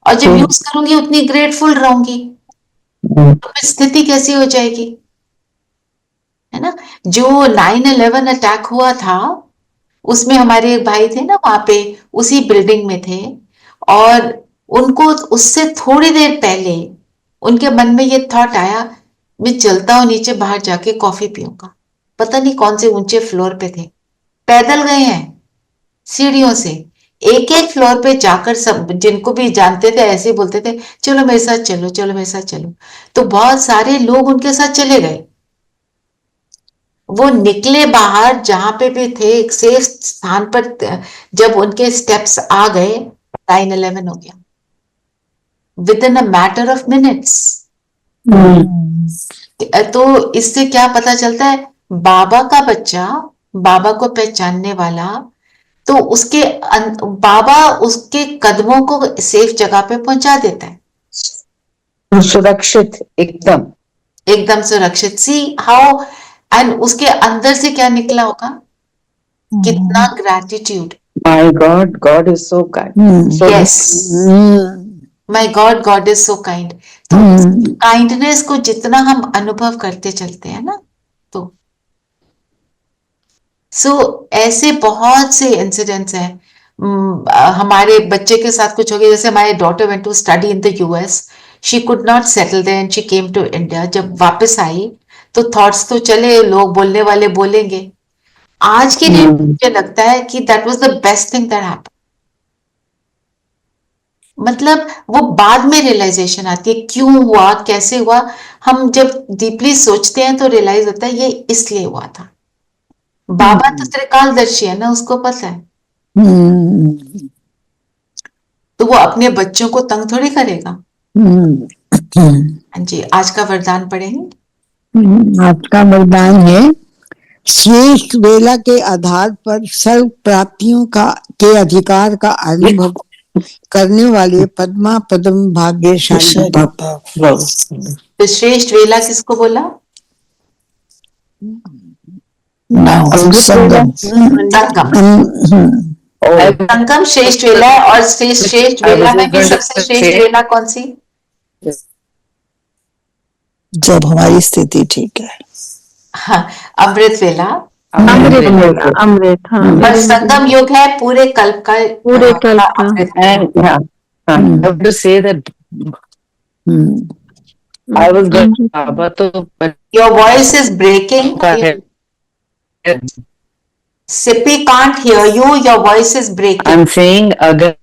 और जब यूज करूंगी उतनी ग्रेटफुल रहूंगी, तो फिर स्थिति कैसी हो जाएगी, है ना। जो 9/11 अटैक हुआ था, उसमें हमारे एक भाई थे ना, वहां पे उसी बिल्डिंग में थे, और उनको उससे थोड़ी देर पहले उनके मन में ये थॉट आया, मैं चलता हूँ नीचे, बाहर जाके कॉफी पीऊंगा। पता नहीं कौन से ऊंचे फ्लोर पे थे, पैदल गए हैं सीढ़ियों से, एक एक फ्लोर पे जाकर सब जिनको भी जानते थे ऐसे ही बोलते थे, चलो मेरे साथ चलो, चलो मेरे साथ चलो। तो बहुत सारे लोग उनके साथ चले गए। वो निकले बाहर, जहां पे भी थे एक सेफ स्थान पर, जब उनके स्टेप्स आ गए 9/11 हो गया with in a matter of minutes. तो इससे क्या पता चलता है, बाबा का बच्चा बाबा को पहचानने वाला, तो उसके बाबा उसके कदमों को सेफ जगह पे पहुंचा देता है, सुरक्षित, एकदम एकदम सुरक्षित। सी हाउ, एंड उसके अंदर से क्या निकला होगा, कितना gratitude. My God, God is so kind, so yes, my God, God is so kind. तो काइंडनेस को जितना हम अनुभव करते चलते हैं ना, तो ऐसे बहुत से इंसिडेंट्स हैं। हमारे बच्चे के साथ कुछ हो गया, जैसे हमारे daughter went to study in the US, she could not settle there and she came to India. जब वापस आई तो थॉट्स तो चले, लोग बोलने वाले बोलेंगे। आज के लिए मुझे लगता है कि that was the best thing that happened. मतलब वो बाद में रियलाइजेशन आती है, क्यों हुआ, कैसे हुआ। हम जब डीपली सोचते हैं तो रियलाइज होता है ये इसलिए हुआ था। बाबा तो त्रिकालदर्शी है ना, उसको पता है, तो वो अपने बच्चों को तंग थोड़ी करेगा। हाँ जी, आज का वरदान पढ़ेंगे। आज का वरदान है, श्रेष्ठ वेला के आधार पर सर्व प्राप्तियों के अधिकार का अनुभव करने वाले पद्मा पद्म भाग्यशाली। तो श्रेष्ठ वेला किसको बोला? संगम। संगम श्रेष्ठ वेला है, और श्रेष्ठ वेला में भी सबसे श्रेष्ठ वेला कौन सी? जब हमारी स्थिति ठीक है। हाँ, अमृत वेला। अमृत, हाँ। और संगम युग है पूरे कल्प का, पूरे कल्प का। I have to say that I was going Baba to, but Your voice is breaking. Sippy can't hear you. Your voice is breaking. I'm saying अगर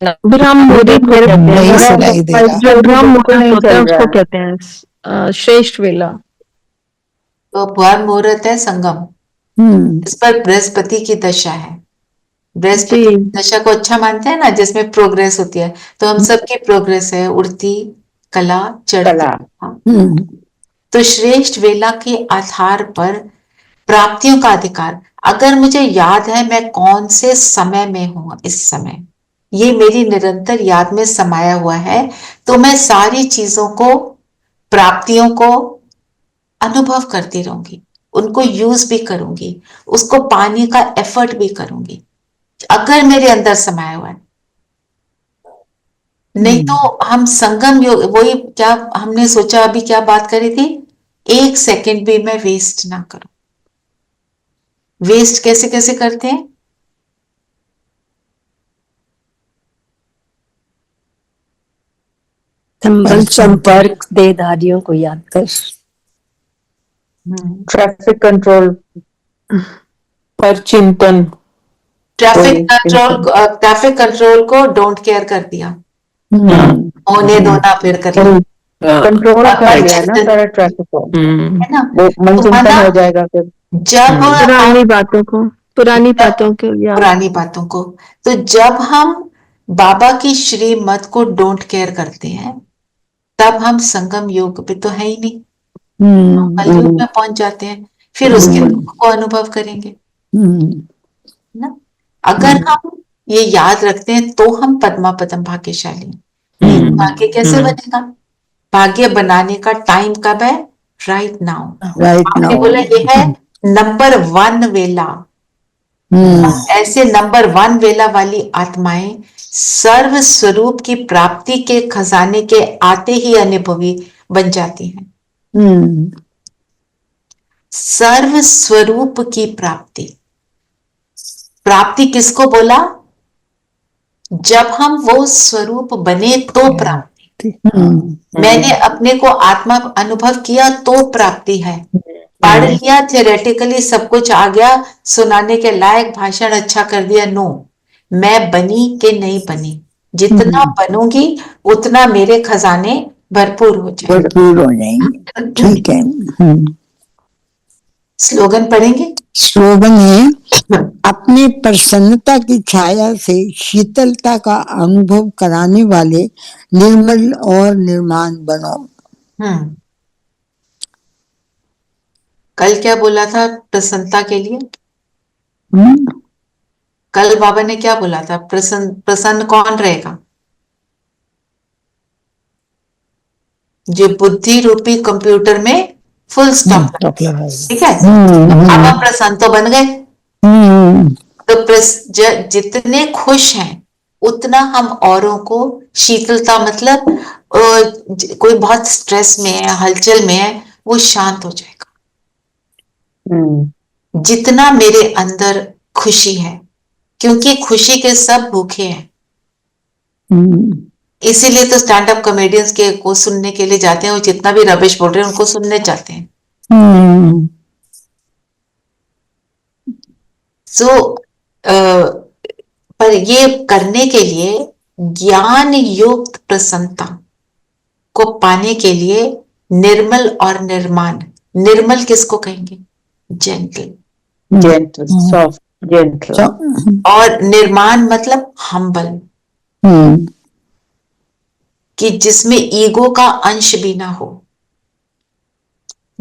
ब्रह्म मुहूर्त नहीं सुनाई दे रहा। जो ब्रह्म मुहूर्त होता है उसको कहते हैं श्रेष्ठ वेला। तो ब्रह्म मुहूर्त है संगम। इस पर बृहस्पति की दशा है। बृहस्पति की दशा को अच्छा मानते हैं ना, जिसमें प्रोग्रेस होती है। तो हम सबकी प्रोग्रेस है, उड़ती कला, चढ़ती। तो श्रेष्ठ वेला के आधार पर प्राप्तियों का अधिकार, अगर मुझे याद है मैं कौन से समय में हूं, इस समय ये मेरी निरंतर याद में समाया हुआ है, तो मैं सारी चीजों को, प्राप्तियों को अनुभव करती रहूंगी, उनको यूज भी करूंगी, उसको पाने का एफर्ट भी करूंगी, अगर मेरे अंदर समाया हुआ है। नहीं तो हम संगम योग, वही क्या हमने सोचा, अभी क्या बात करी थी, एक सेकंड भी मैं वेस्ट ना करूं। वेस्ट कैसे कैसे करते हैं? संपर्क देहधारियों को याद कर। ट्रैफिक कंट्रोल पर चिंतन, ट्रैफिक कंट्रोल को डोंट केयर कर दिया, होने दो ना, फिर कर कंट्रोल कर लिया ना सारा ट्रैफिक को, है ना। वो मन चिंतन हो जाएगा फिर। जब पुरानी बातों को, पुरानी बातों को, तो जब हम बाबा की श्रीमत को डोंट केयर करते हैं, तब हम संगम योग पे तो है ही नहीं, कलयुग में पहुंच जाते हैं, फिर उसके दुख को अनुभव करेंगे ना। अगर हम ये याद रखते हैं तो हम पद्मा पद्म भाग्यशाली। भाग्य कैसे बनेगा? भाग्य बनाने का टाइम कब है? Right now. आपने बोला ये है नंबर 1 वेला। ऐसे नंबर 1 वेला वाली आत्माएं सर्व स्वरूप की प्राप्ति के खजाने के आते ही अनुभवी बन जाती हैं। सर्व स्वरूप की प्राप्ति, प्राप्ति किसको बोला? जब हम वो स्वरूप बने तो प्राप्ति। मैंने अपने को आत्मा अनुभव किया तो प्राप्ति है। पढ़ लिया, थियोरेटिकली सब कुछ आ गया, सुनाने के लायक, भाषण अच्छा कर दिया, नो, मैं बनी कि नहीं बनी। जितना बनूंगी उतना मेरे खजाने भरपूर हो जाएंगे। भरपूर हो जाएंगे, ठीक है। स्लोगन पढ़ेंगे? स्लोगन है, अपनी प्रसन्नता की छाया से शीतलता का अनुभव कराने वाले निर्मल और निर्माण बनो। कल क्या बोला था प्रसन्नता के लिए? कल बाबा ने क्या बोला था? प्रसन्न कौन रहेगा? जो बुद्धि रूपी कंप्यूटर में फुल स्टॉप, ठीक है। अब हम प्रसन्न तो बन गए, तो जितने खुश हैं उतना हम औरों को शीतलता, मतलब कोई बहुत स्ट्रेस में है, हलचल में है, वो शांत हो जाएगा। जितना मेरे अंदर खुशी है, क्योंकि खुशी के सब भूखे हैं, इसीलिए तो स्टैंड अप कॉमेडियंस के को सुनने के लिए जाते हैं। वो जितना भी रबिश बोल रहे हैं उनको सुनने जाते हैं। पर ये करने के लिए ज्ञान युक्त प्रसन्नता को पाने के लिए निर्मल और निर्माण, निर्मल किसको कहेंगे? Gentle, soft, gentle. और निर्माण मतलब हम्बल, कि जिसमें ईगो का अंश भी ना हो।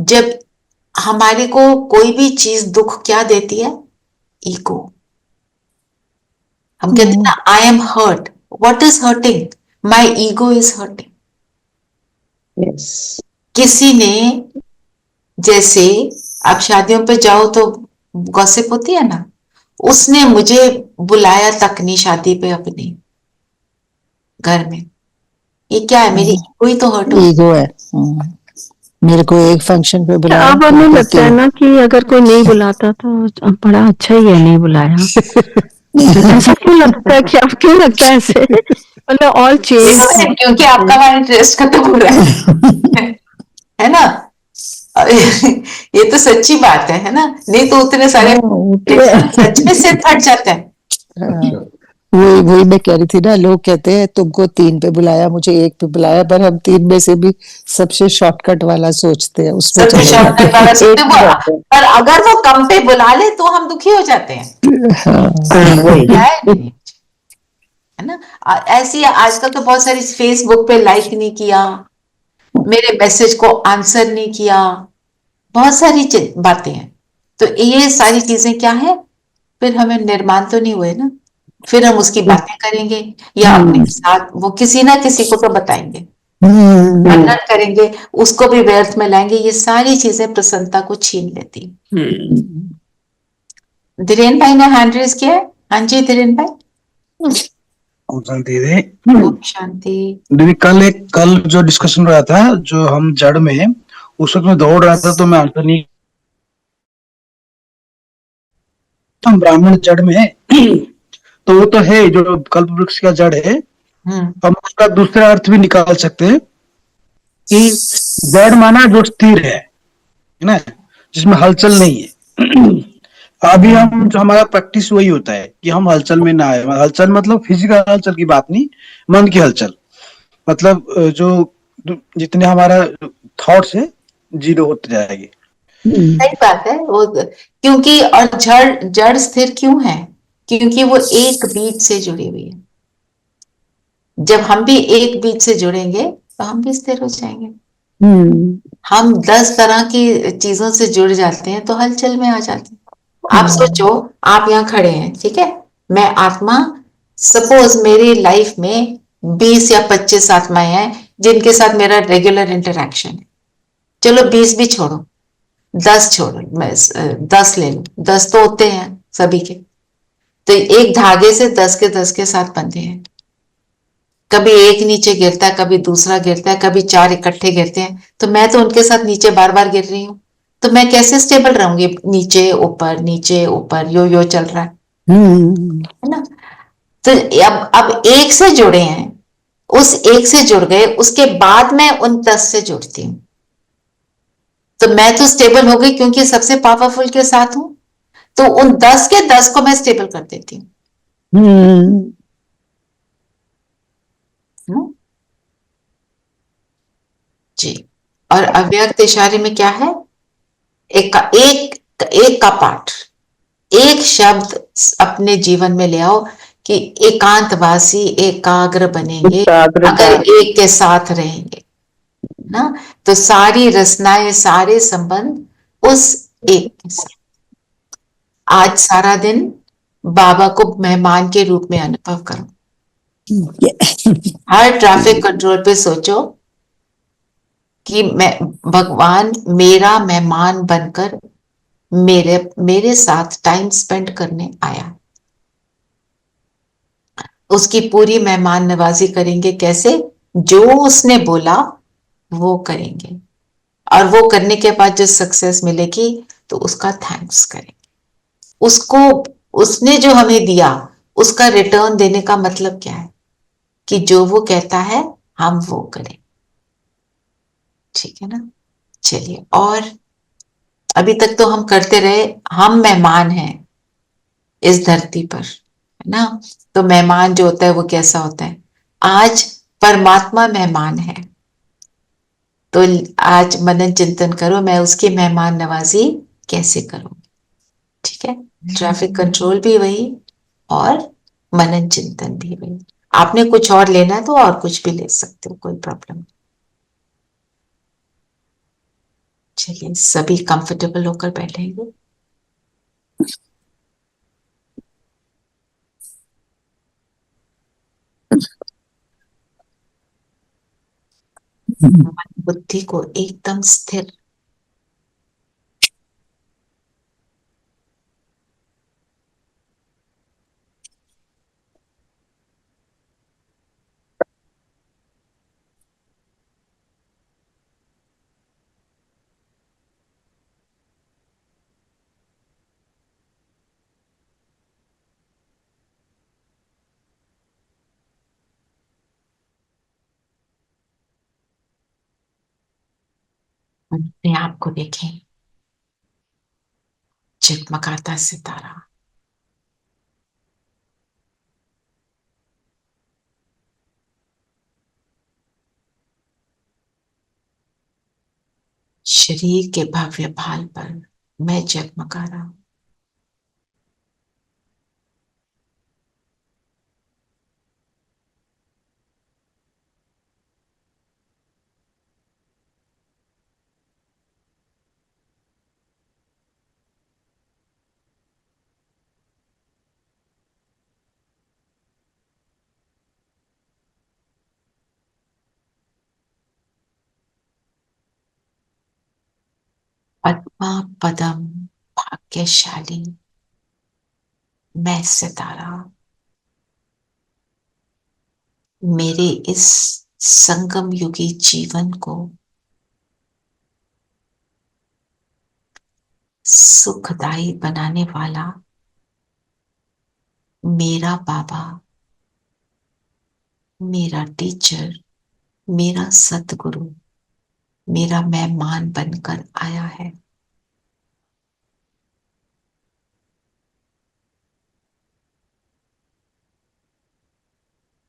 जब हमारे को कोई भी चीज दुख क्या देती है? ईगो। हम कहते हैं ना, I am hurt. What is hurting? My ego is hurting. किसी ने, जैसे आप शादियों पे जाओ तो गॉसिप होती है ना, उसने मुझे बुलाया तक नहीं शादी पे अपनी घर में। ये क्या है? मेरी ईगो ही तो हर्ट हो। ईगो है। मेरे को एक फंक्शन पे बुलाया। अब हमें लगता है ना कि अगर कोई नहीं बुलाता तो बड़ा अच्छा ही है नहीं बुलाया। ऐसा क्यों लगता है? कि आप क्यों लगता है ऐसे? मतलब ऑल चेंज, क्योंकि आपका वहां इंटरेस्ट खत्म हो रहा है ना? ये तो सच्ची बात है ना? नहीं तो उतने सारे सच में से फट जाते हैं। वही मैं कह रही थी ना, लोग कहते हैं तुमको 3 पे बुलाया, मुझे 1 पे बुलाया, पर हम 3 में से भी सबसे शॉर्टकट वाला सोचते हैं, उसमें सबसे शॉर्टकट वाला सोचते हैं। पर अगर वो कम पे बुला ले तो हम दुखी हो जाते हैं, है ना? ऐसी आजकल तो बहुत सारी, फेसबुक पे लाइक नहीं किया, मेरे मैसेज को आंसर नहीं किया, बहुत सारी बातें हैं। तो ये सारी चीजें क्या है? फिर हमें निर्माण तो नहीं हुए ना। फिर हम उसकी बातें करेंगे या अपने साथ वो किसी ना किसी को तो बताएंगे, वर्णन करेंगे, उसको भी व्यर्थ में लाएंगे। ये सारी चीजें प्रसन्नता को छीन लेती। धीरेन भाई ने हैंड रेज किया है। हाँ जी धीरेन भाई। शांति दे। शांति दीदी, कल जो डिस्कशन रहा था, जो हम जड़ में है, उस वक्त मैं दौड़ रहा था तो मैं आंसर नहीं, हम ब्राह्मण जड़ में है तो वो तो है जो कल्प वृक्ष का जड़ है। हम उसका दूसरा अर्थ भी निकाल सकते हैं कि जड़ माना जो स्थिर है ना, जिसमें हलचल नहीं है। अभी हम जो हमारा प्रैक्टिस वही होता है कि हम हलचल में ना आए। हलचल मतलब फिजिकल हलचल की बात नहीं, मन की हलचल, मतलब जो जितने हमारा थॉट्स है जीरो होते जाएंगे। सही बात है वो, क्योंकि और जड़ स्थिर क्यों है? क्योंकि वो एक बीज से जुड़ी हुई है। जब हम भी एक बीज से जुड़ेंगे तो हम भी स्थिर हो जाएंगे। हम 10 तरह की चीजों से जुड़ जाते हैं तो हलचल में आ जाते हैं। आप सोचो, आप यहाँ खड़े हैं, ठीक है, मैं आत्मा, सपोज मेरी लाइफ में 20 या 25 आत्माएं हैं जिनके साथ मेरा रेगुलर इंटरेक्शन है। चलो 20 भी छोड़ो, 10 छोड़ो, 10 ले लो, 10 तो होते हैं सभी के। तो एक धागे से 10 के साथ बंधे हैं। कभी एक नीचे गिरता है, कभी दूसरा गिरता है, कभी 4 इकट्ठे गिरते हैं, तो मैं तो उनके साथ नीचे बार बार गिर रही हूँ। तो मैं कैसे स्टेबल रहूंगी? नीचे ऊपर यो यो चल रहा है। है ना? तो अब एक से जुड़े हैं, उस एक से जुड़ गए, उसके बाद मैं उन 10 से जुड़ती हूँ, तो मैं तो स्टेबल हो गई क्योंकि सबसे पावरफुल के साथ हूं, तो उन 10 के 10 को मैं स्टेबल कर देती हूँ। हम्म? जी। और अव्यक्त इशारे में क्या है? एक का पाठ, एक शब्द अपने जीवन में ले आओ कि एकांतवासी एकाग्र बनेंगे एकाग्रता। अगर एक के साथ रहेंगे ना, तो सारी रचनाएं, सारे संबंध उस एक के साथ। आज सारा दिन बाबा को मेहमान के रूप में अनुभव करो। हर ट्रैफिक कंट्रोल पे सोचो कि मैं, भगवान मेरा मेहमान बनकर मेरे मेरे साथ टाइम स्पेंड करने आया। उसकी पूरी मेहमान नवाजी करेंगे। कैसे? जो उसने बोला वो करेंगे, और वो करने के बाद जो सक्सेस मिलेगी तो उसका थैंक्स करेंगे। उसको, उसने जो हमें दिया उसका रिटर्न देने का मतलब क्या है? कि जो वो कहता है हम वो करें। ठीक है ना? चलिए, और अभी तक तो हम करते रहे, हम मेहमान हैं इस धरती पर, है ना? तो मेहमान जो होता है वो कैसा होता है? आज परमात्मा मेहमान है, तो आज मनन चिंतन करो मैं उसकी मेहमान नवाजी कैसे करूं। ठीक है? ट्रैफिक कंट्रोल भी वही और मनन चिंतन भी वही। आपने कुछ और लेना है तो और कुछ भी ले सकते हो, कोई प्रॉब्लम नहीं। चलिए, सभी कंफर्टेबल होकर बैठेंगे। बुद्धि को एकदम स्थिर, अपने आप को देखें, जगमगाता सितारा। शरीर के भव्य भाल पर मैं जगमगा रहा हूं। पद्मा पदम भाग्यशाली मैं सितारा, मेरे इस संगम युगी जीवन को सुखदायी बनाने वाला मेरा बाबा, मेरा टीचर, मेरा सतगुरु मेरा मेहमान बनकर आया है।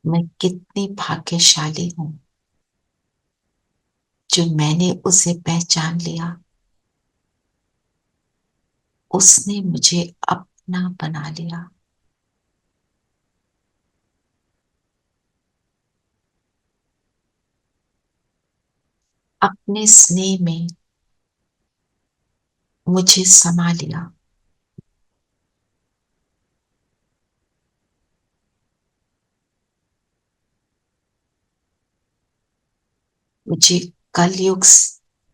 मैं कितनी भाग्यशाली हूं जो मैंने उसे पहचान लिया, उसने मुझे अपना बना लिया। अपने स्नेह में मुझे समा लिया। मुझे कलयुग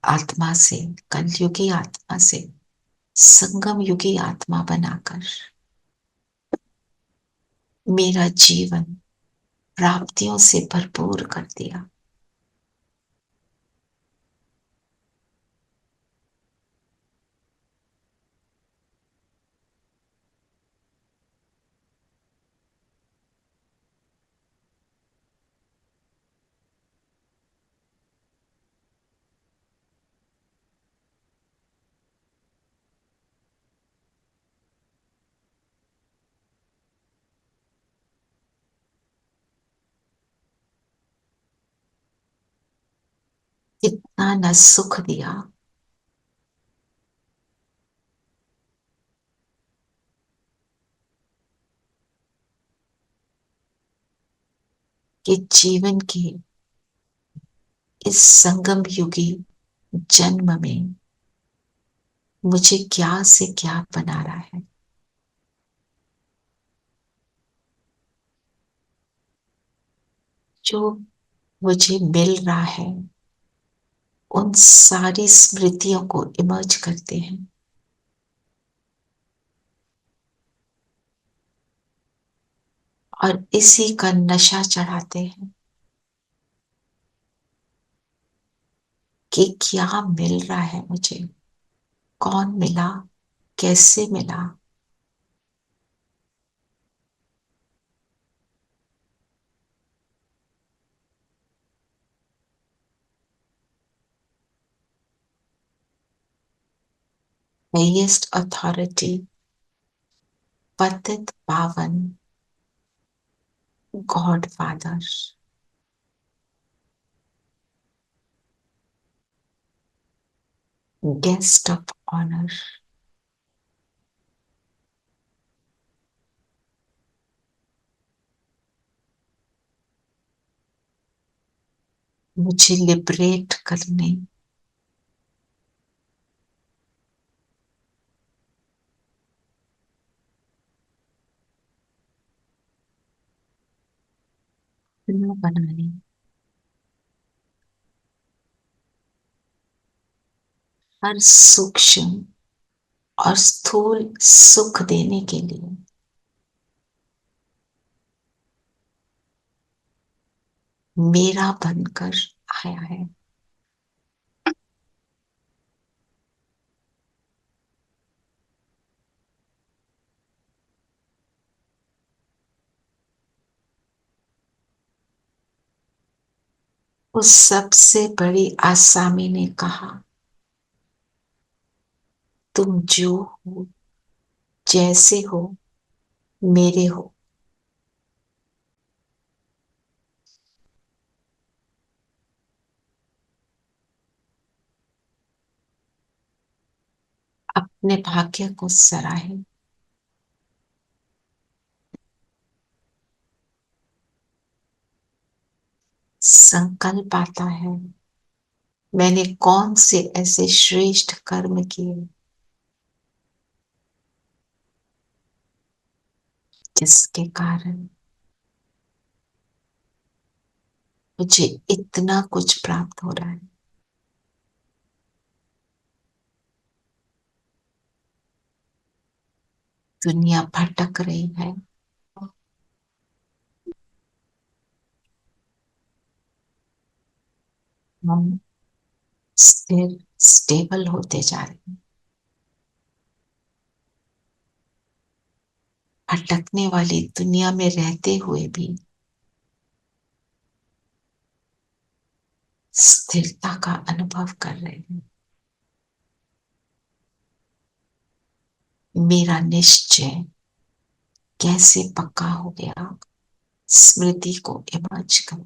आत्मा से, कलयुगी आत्मा से संगम युगी आत्मा बनाकर मेरा जीवन प्राप्तियों से भरपूर कर दिया। न सुख दिया, कि जीवन के इस संगम युगी जन्म में मुझे क्या से क्या बना रहा है। जो मुझे मिल रहा है उन सारी स्मृतियों को इमर्ज करते हैं, और इसी का नशा चढ़ाते हैं कि क्या मिल रहा है मुझे, कौन मिला, कैसे मिला। हाईएस्ट अथॉरिटी, पतित पावन God father, guest of honour, मुझे लिबरेट करने, अपना बनाने, हर सूक्ष्म और स्थूल सुख देने के लिए मेरा बनकर आया है। उस सबसे बड़ी आसामी ने कहा, तुम जो हो, जैसे हो, मेरे हो। अपने भाग्य को सराहे, संकल्प आता है, मैंने कौन से ऐसे श्रेष्ठ कर्म किए जिसके कारण मुझे इतना कुछ प्राप्त हो रहा है। दुनिया भटक रही है, हम स्थिर स्टेबल होते जा रहे हैं। भटकने वाली दुनिया में रहते हुए भी स्थिरता का अनुभव कर रहे हैं। मेरा निश्चय कैसे पक्का हो गया, स्मृति को इमर्ज कर।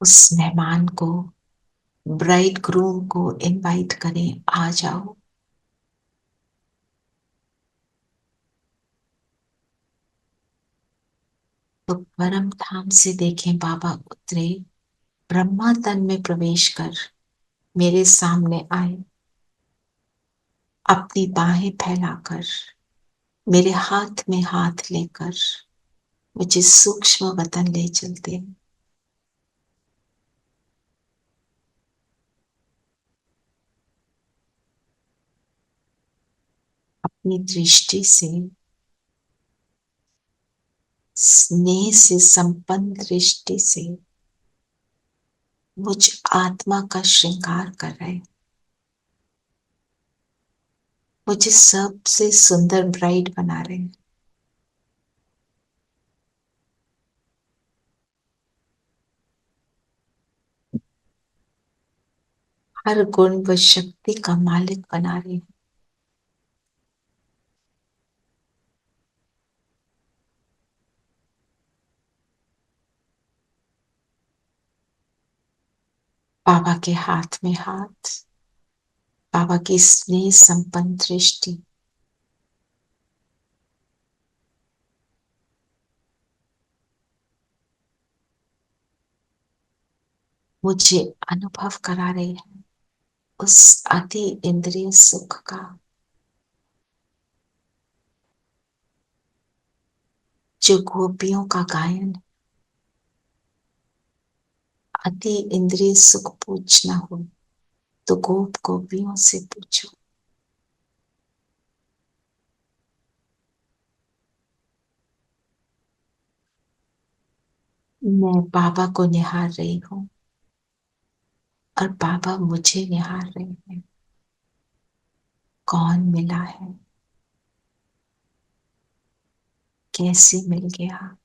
उस मेहमान को, ब्राइड ग्रूम को इनवाइट करें, आ जाओ। तो परम धाम से देखें बाबा उतरे, ब्रह्मा तन में प्रवेश कर मेरे सामने आए, अपनी बाहें फैलाकर, मेरे हाथ में हाथ लेकर मुझे सूक्ष्म वतन ले चलते हैं। अपनी दृष्टि से, स्नेह से संपन्न दृष्टि से मुझ आत्मा का श्रृंगार कर रहे हैं। मुझे सबसे सुंदर ब्राइड बना रहे हैं। हर गुण व शक्ति का मालिक बना रहे हैं। बाबा के हाथ में हाथ, बाबा की स्नेह संपन्न दृष्टि, मुझे अनुभव करा रहे हैं उस अति इंद्रिय सुख का, जो गोपियों का गायन। अति इंद्रिय सुख पूछना हो तो गोपियों से पूछो। मैं बाबा को निहार रही हूं और बाबा मुझे निहार रहे हैं। कौन मिला है, कैसे मिल गया,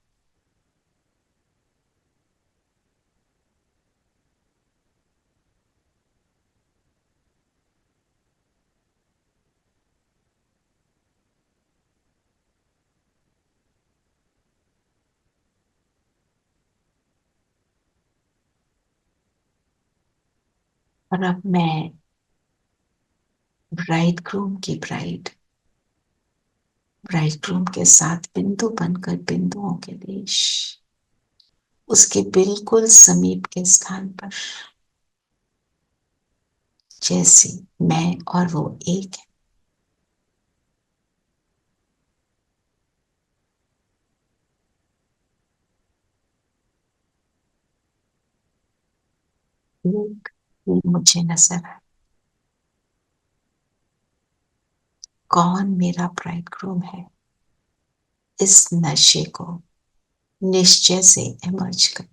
और अब मैं ब्राइड ग्रूम की ब्राइड, ब्राइड ग्रूम के साथ बिंदु बनकर बिंदुओं के देश, उसके बिल्कुल समीप के स्थान पर, जैसे मैं और वो एक है। एक ही मुझे नजर आए। कौन मेरा ब्राइड ग्रूम है, इस नशे को निश्चय से इमर्ज कर।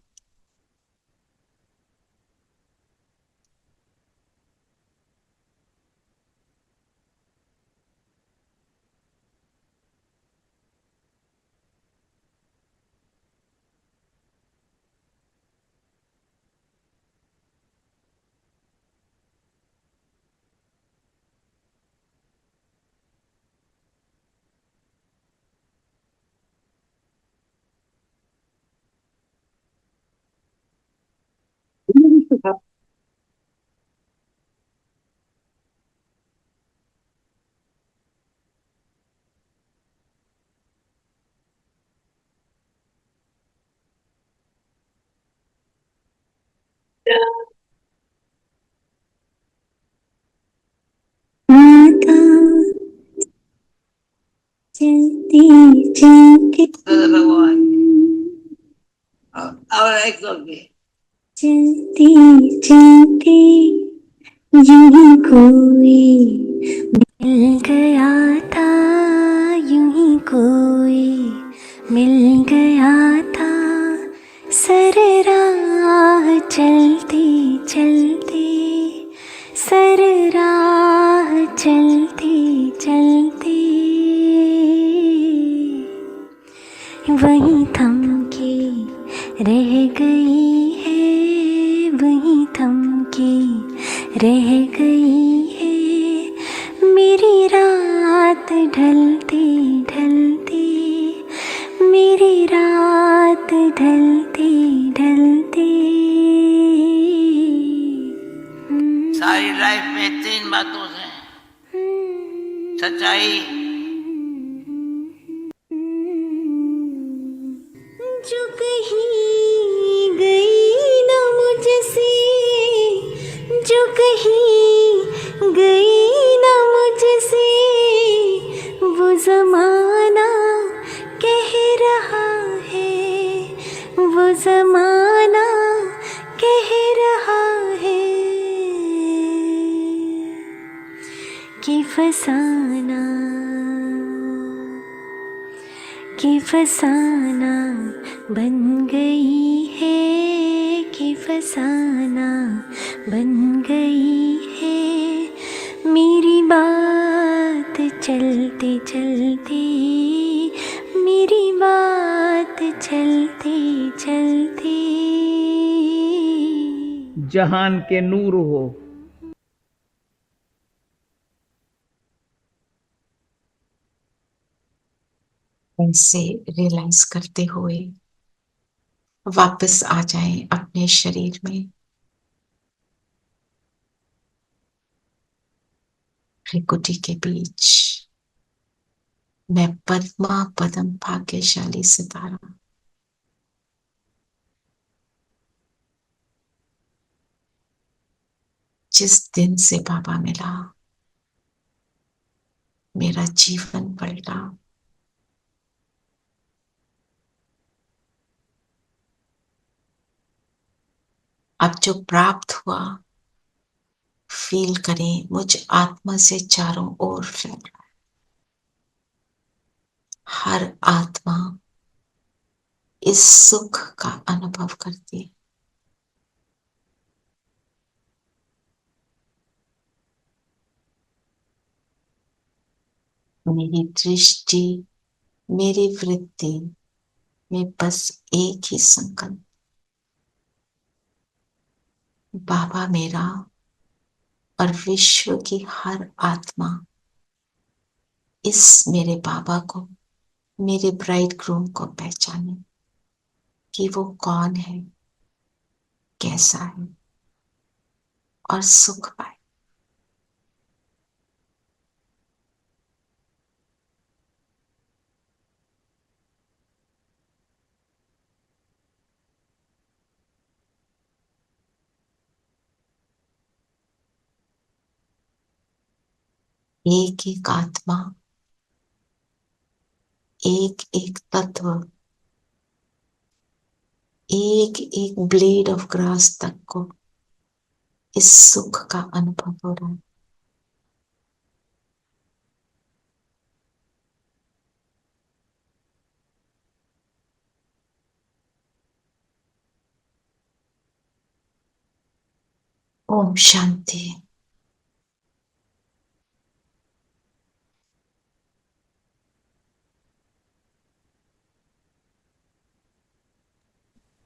माता चलती चलती चलती चलती यूं ही कोई मिल गया था, यूं ही कोई मिल गया था। सर राह चलती चलती, सर राह चलती चलती, वहीं थम के रह गई है, वहीं थम के रह गई है। मेरी रात ढलती ढलती, मेरी रात ढलती ढलती। सारी लाइफ में 3 बातों से सच्चाई, जो कहीं गई ना मुझसे, जो कहीं गई ना मुझसे, वो जमाना कह रहा है, वो जमाना कह रहा है कि फसाना, कि फसाना बन गई है, कि फसाना बन गई है। मेरी बात चलते चलते, मेरी बात चलते चलते। जहान के नूर हो, ऐसे रियलाइज करते हुए वापस आ जाएं अपने शरीर में। भृकुटी के बीच मैं पद्मा पदम भाग्यशाली सितारा, जिस दिन से बाबा मिला मेरा जीवन पलटा। अब जो प्राप्त हुआ फील करें मुझ आत्मा से चारों ओर फैल रहा है। हर आत्मा इस सुख का अनुभव करती है। मेरी दृष्टि, मेरी वृत्ति में बस एक ही संकल्प, बाबा मेरा और विश्व की हर आत्मा इस मेरे बाबा को, मेरे ब्राइड ग्रूम को पहचाने कि वो कौन है, कैसा है और सुख पाए। एक एक आत्मा, एक एक तत्व, एक एक ब्लेड ऑफ ग्रास तक को इस सुख का अनुभव हो रहा है। ओम शांति।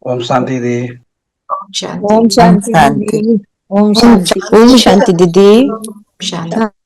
ओम शांति दी। ओम शांति। ओम शांति दीदी। ओम शांति। ओम शांति दीदी। शांति।